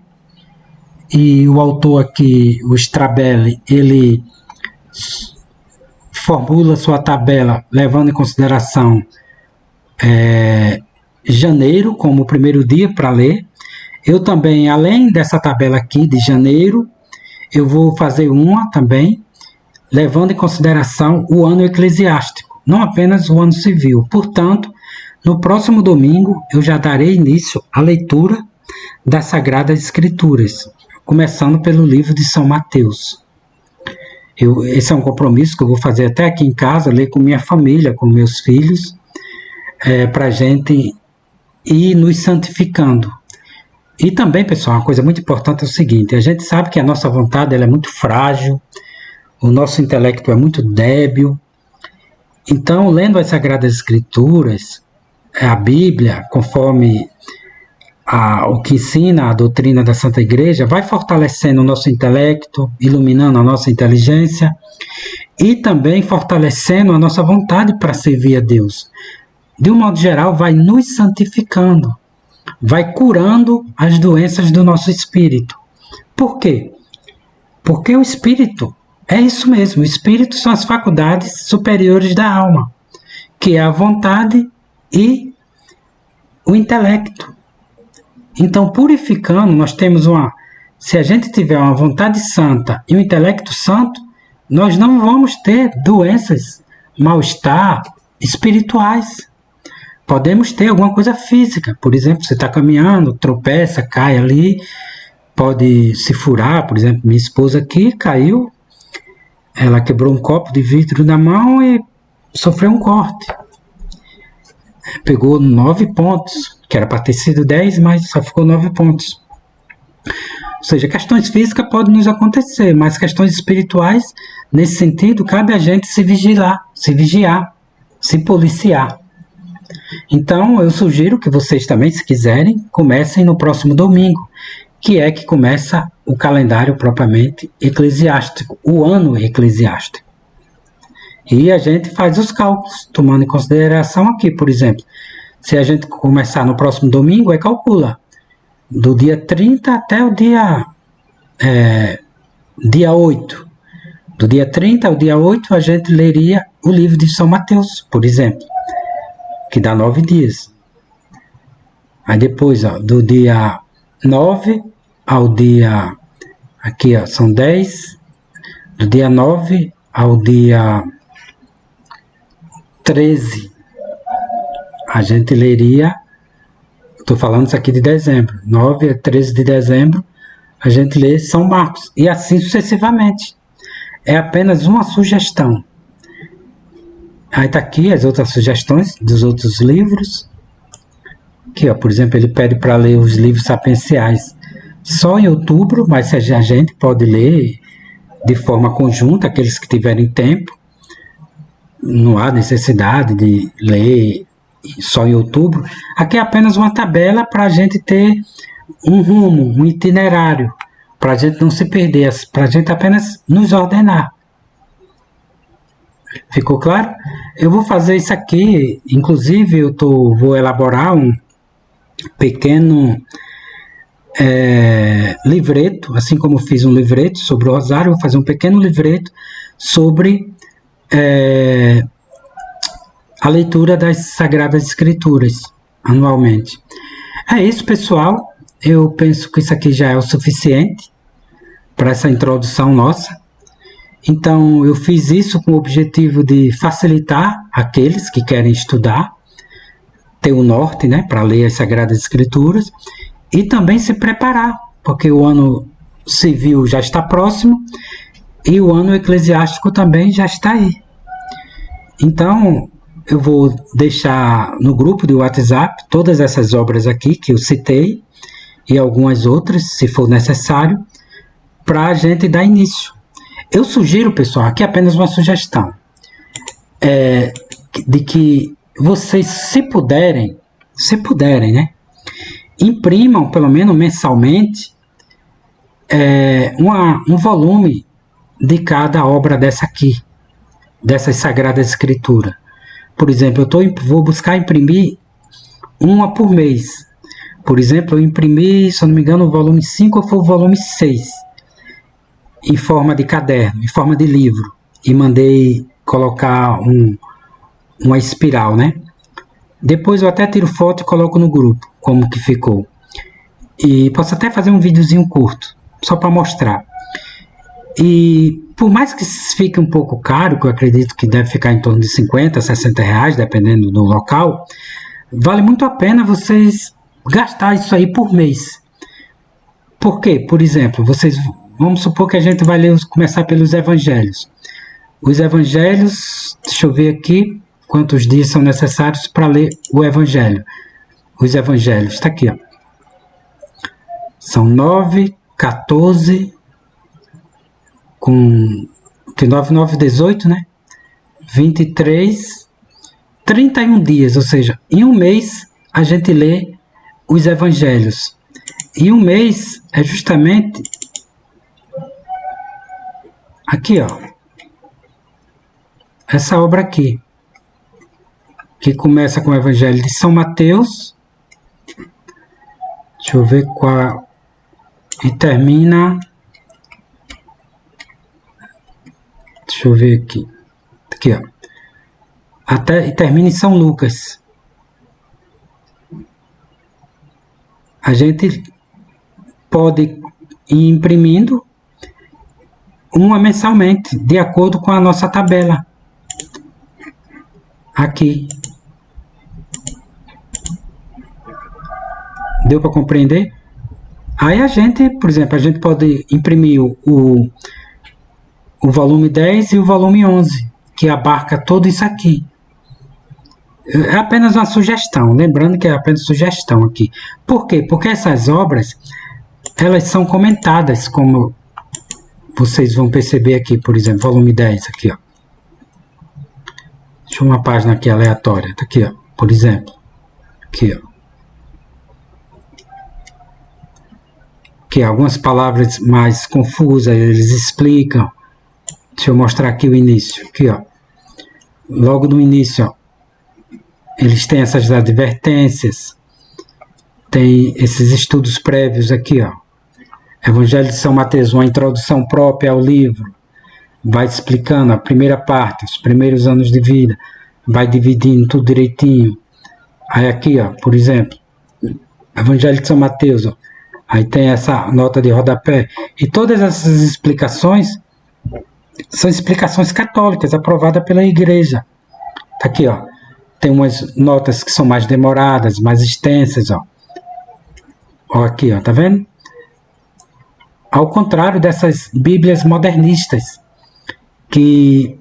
E o autor aqui, o Strabelli, ele formula sua tabela levando em consideração janeiro como o primeiro dia para ler. Eu também, além dessa tabela aqui de janeiro, eu vou fazer uma também, levando em consideração o ano eclesiástico, não apenas o ano civil. Portanto, no próximo domingo eu já darei início à leitura das Sagradas Escrituras, começando pelo livro de São Mateus. Esse é um compromisso que eu vou fazer até aqui em casa, ler com minha família, com meus filhos, para a gente ir nos santificando. E também, pessoal, uma coisa muito importante é o seguinte: a gente sabe que a nossa vontade ela é muito frágil, o nosso intelecto é muito débil. Então, lendo as Sagradas Escrituras, a Bíblia, conforme o que ensina a doutrina da Santa Igreja, vai fortalecendo o nosso intelecto, iluminando a nossa inteligência e também fortalecendo a nossa vontade para servir a Deus. De um modo geral, vai nos santificando, vai curando as doenças do nosso espírito. Por quê? Porque o espírito é isso mesmo, o espírito são as faculdades superiores da alma, que é a vontade e o intelecto. Então, purificando, nós temos se a gente tiver uma vontade santa e um intelecto santo, nós não vamos ter doenças, mal-estar espirituais. Podemos ter alguma coisa física, por exemplo, você está caminhando, tropeça, cai ali, pode se furar, por exemplo, minha esposa aqui caiu, ela quebrou um copo de vidro na mão e sofreu um corte. Pegou 9 pontos, que era para ter sido 10, mas só ficou 9 pontos. Ou seja, questões físicas podem nos acontecer, mas questões espirituais, nesse sentido, cabe a gente se vigiar, se policiar. Então, eu sugiro que vocês também, se quiserem, comecem no próximo domingo, que é que começa o calendário propriamente eclesiástico, o ano eclesiástico. E a gente faz os cálculos, tomando em consideração aqui, por exemplo, se a gente começar no próximo domingo, calcula do dia 30 até o dia 8. Do dia 30 ao dia 8, a gente leria o livro de São Mateus, por exemplo, que dá 9 dias. Aí depois, do dia 9 ao dia... Aqui, são 10. Do dia 9 ao dia 13, a gente leria... Estou falando isso aqui de dezembro. 9 a 13 de dezembro, a gente lê São Marcos. E assim sucessivamente. É apenas uma sugestão. Aí está aqui as outras sugestões dos outros livros. Aqui, por exemplo, ele pede para ler os livros sapienciais só em outubro, mas a gente pode ler de forma conjunta, aqueles que tiverem tempo. Não há necessidade de ler só em outubro. Aqui é apenas uma tabela para a gente ter um rumo, um itinerário, para a gente não se perder, para a gente apenas nos ordenar. Ficou claro? Eu vou fazer isso aqui, inclusive vou elaborar um pequeno livreto, assim como eu fiz um livreto sobre o Rosário, eu vou fazer um pequeno livreto sobre a leitura das Sagradas Escrituras anualmente. É isso, pessoal. Eu penso que isso aqui já é o suficiente para essa introdução nossa. Então, eu fiz isso com o objetivo de facilitar aqueles que querem estudar, ter o norte, né, para ler as Sagradas Escrituras, e também se preparar, porque o ano civil já está próximo e o ano eclesiástico também já está aí. Então, eu vou deixar no grupo de WhatsApp todas essas obras aqui que eu citei e algumas outras, se for necessário, para a gente dar início. Eu sugiro, pessoal, aqui apenas uma sugestão, de que vocês, se puderem, né, imprimam, pelo menos mensalmente, um volume de cada obra dessa aqui, dessas Sagradas Escrituras. Por exemplo, vou buscar imprimir uma por mês. Por exemplo, eu imprimi, se eu não me engano, o volume 5 ou foi o volume 6, em forma de caderno, em forma de livro, e mandei colocar uma espiral, né? Depois eu até tiro foto e coloco no grupo, como que ficou. E posso até fazer um videozinho curto, só para mostrar. E por mais que fique um pouco caro, que eu acredito que deve ficar em torno de 50, 60 reais, dependendo do local, vale muito a pena vocês gastar isso aí por mês. Por quê? Por exemplo, vamos supor que a gente vai começar pelos evangelhos. Os evangelhos, deixa eu ver aqui quantos dias são necessários para ler o evangelho. Os evangelhos, está aqui, ó. São 9, 14, com 9, 18, né? 23, 31 dias, ou seja, em um mês a gente lê os evangelhos. E um mês é justamente aqui, ó, essa obra aqui, que começa com o Evangelho de São Mateus, deixa eu ver qual, e termina, deixa eu ver aqui, ó, e termina em São Lucas. A gente pode ir imprimindo uma mensalmente, de acordo com a nossa tabela. Aqui. Deu para compreender? Aí a gente, por exemplo, a gente pode imprimir o volume 10 e o volume 11, que abarca tudo isso aqui. É apenas uma sugestão, lembrando que é apenas sugestão aqui. Por quê? Porque essas obras, elas são comentadas, como vocês vão perceber aqui, por exemplo, volume 10, aqui, ó. Deixa uma página aqui aleatória, tá aqui, ó, por exemplo. Aqui, ó. Aqui, algumas palavras mais confusas, eles explicam. Deixa eu mostrar aqui o início, aqui, ó. Logo no início, ó, eles têm essas advertências, tem esses estudos prévios aqui, ó. Evangelho de São Mateus, uma introdução própria ao livro, vai explicando a primeira parte, os primeiros anos de vida, vai dividindo tudo direitinho. Aí aqui, ó, por exemplo, Evangelho de São Mateus, ó, aí tem essa nota de rodapé, e todas essas explicações são explicações católicas, aprovadas pela igreja. Tá aqui, ó, tem umas notas que são mais demoradas, mais extensas, ó. Ó, aqui, ó, tá vendo? Ao contrário dessas bíblias modernistas, que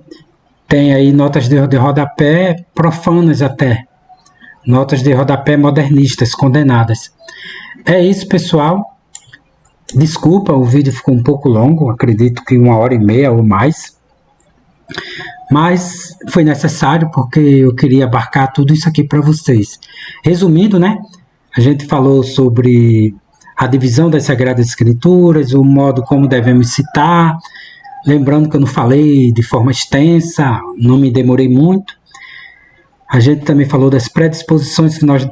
tem aí notas de rodapé profanas até, notas de rodapé modernistas, condenadas. É isso, pessoal. Desculpa, o vídeo ficou um pouco longo, acredito que 1h30 ou mais, mas foi necessário porque eu queria abarcar tudo isso aqui para vocês. Resumindo, né, a gente falou sobre a divisão das Sagradas Escrituras, o modo como devemos citar, lembrando que eu não falei de forma extensa, não me demorei muito. A gente também falou das predisposições que nós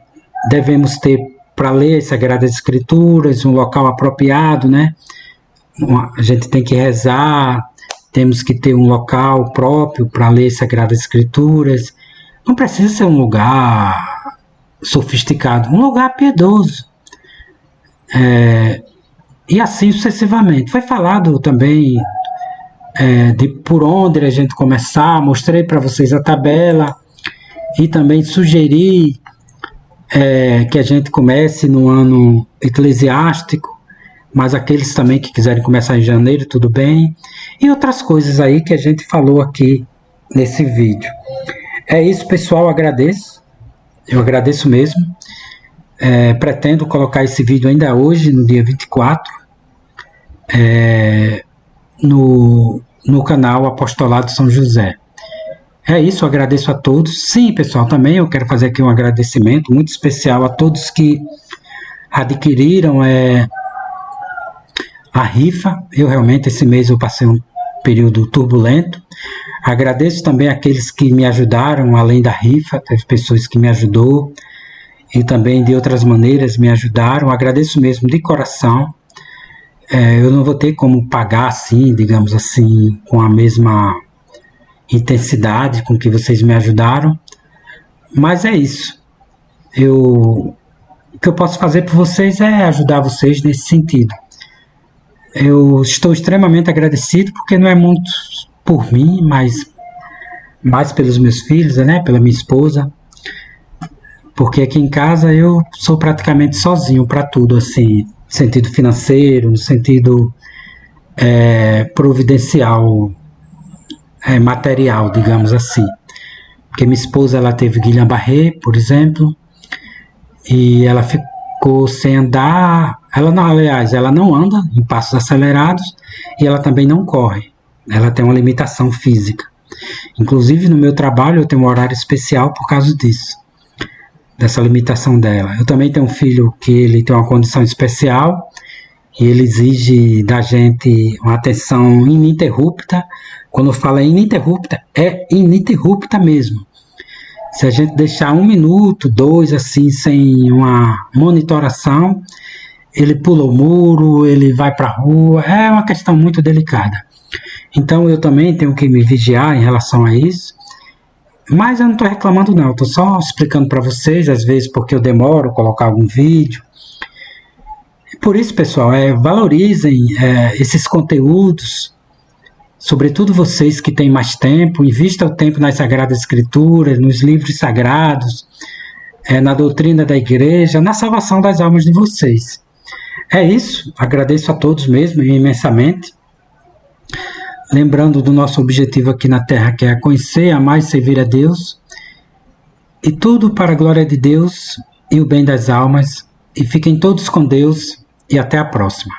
devemos ter para ler as Sagradas Escrituras, um local apropriado, né? A gente tem que rezar, temos que ter um local próprio para ler as Sagradas Escrituras. Não precisa ser um lugar sofisticado, um lugar piedoso. E assim sucessivamente. Foi falado também de por onde a gente começar, mostrei para vocês a tabela e também sugeri que a gente comece no ano eclesiástico, mas aqueles também que quiserem começar em janeiro, tudo bem, e outras coisas aí que a gente falou aqui nesse vídeo. É isso, pessoal, agradeço, eu agradeço mesmo. Pretendo colocar esse vídeo ainda hoje, no dia 24, no canal Apostolado São José. É isso, eu agradeço a todos. Sim, pessoal, também eu quero fazer aqui um agradecimento muito especial a todos que adquiriram a rifa. Eu realmente, esse mês eu passei um período turbulento. Agradeço também aqueles que me ajudaram além da rifa, teve pessoas que me ajudou e também de outras maneiras me ajudaram. Agradeço mesmo de coração. Eu não vou ter como pagar assim, digamos assim, com a mesma intensidade com que vocês me ajudaram, mas é isso. O que eu posso fazer por vocês é ajudar vocês nesse sentido. Eu estou extremamente agradecido, porque não é muito por mim, mas mais pelos meus filhos, né, pela minha esposa, porque aqui em casa eu sou praticamente sozinho para tudo, assim, no sentido financeiro, no sentido providencial, material, digamos assim. Porque minha esposa, ela teve Guillain-Barré, por exemplo, e ela ficou sem andar. Ela não, aliás, ela não anda em passos acelerados e ela também não corre. Ela tem uma limitação física. Inclusive, no meu trabalho, eu tenho um horário especial por causa disso, dessa limitação dela. Eu também tenho um filho que ele tem uma condição especial e ele exige da gente uma atenção ininterrupta. Quando eu falo ininterrupta, é ininterrupta mesmo. Se a gente deixar 1 minuto, 2, assim, sem uma monitoração, ele pula o muro, ele vai para a rua, é uma questão muito delicada. Então eu também tenho que me vigiar em relação a isso, mas eu não estou reclamando não, estou só explicando para vocês, às vezes porque eu demoro a colocar algum vídeo. Por isso, pessoal, valorizem esses conteúdos, sobretudo vocês que têm mais tempo, invista o tempo nas Sagradas Escrituras, nos livros sagrados, na doutrina da igreja, na salvação das almas de vocês. É isso, agradeço a todos mesmo, imensamente. Lembrando do nosso objetivo aqui na Terra, que é conhecer, amar e servir a Deus. E tudo para a glória de Deus e o bem das almas. E fiquem todos com Deus e até a próxima.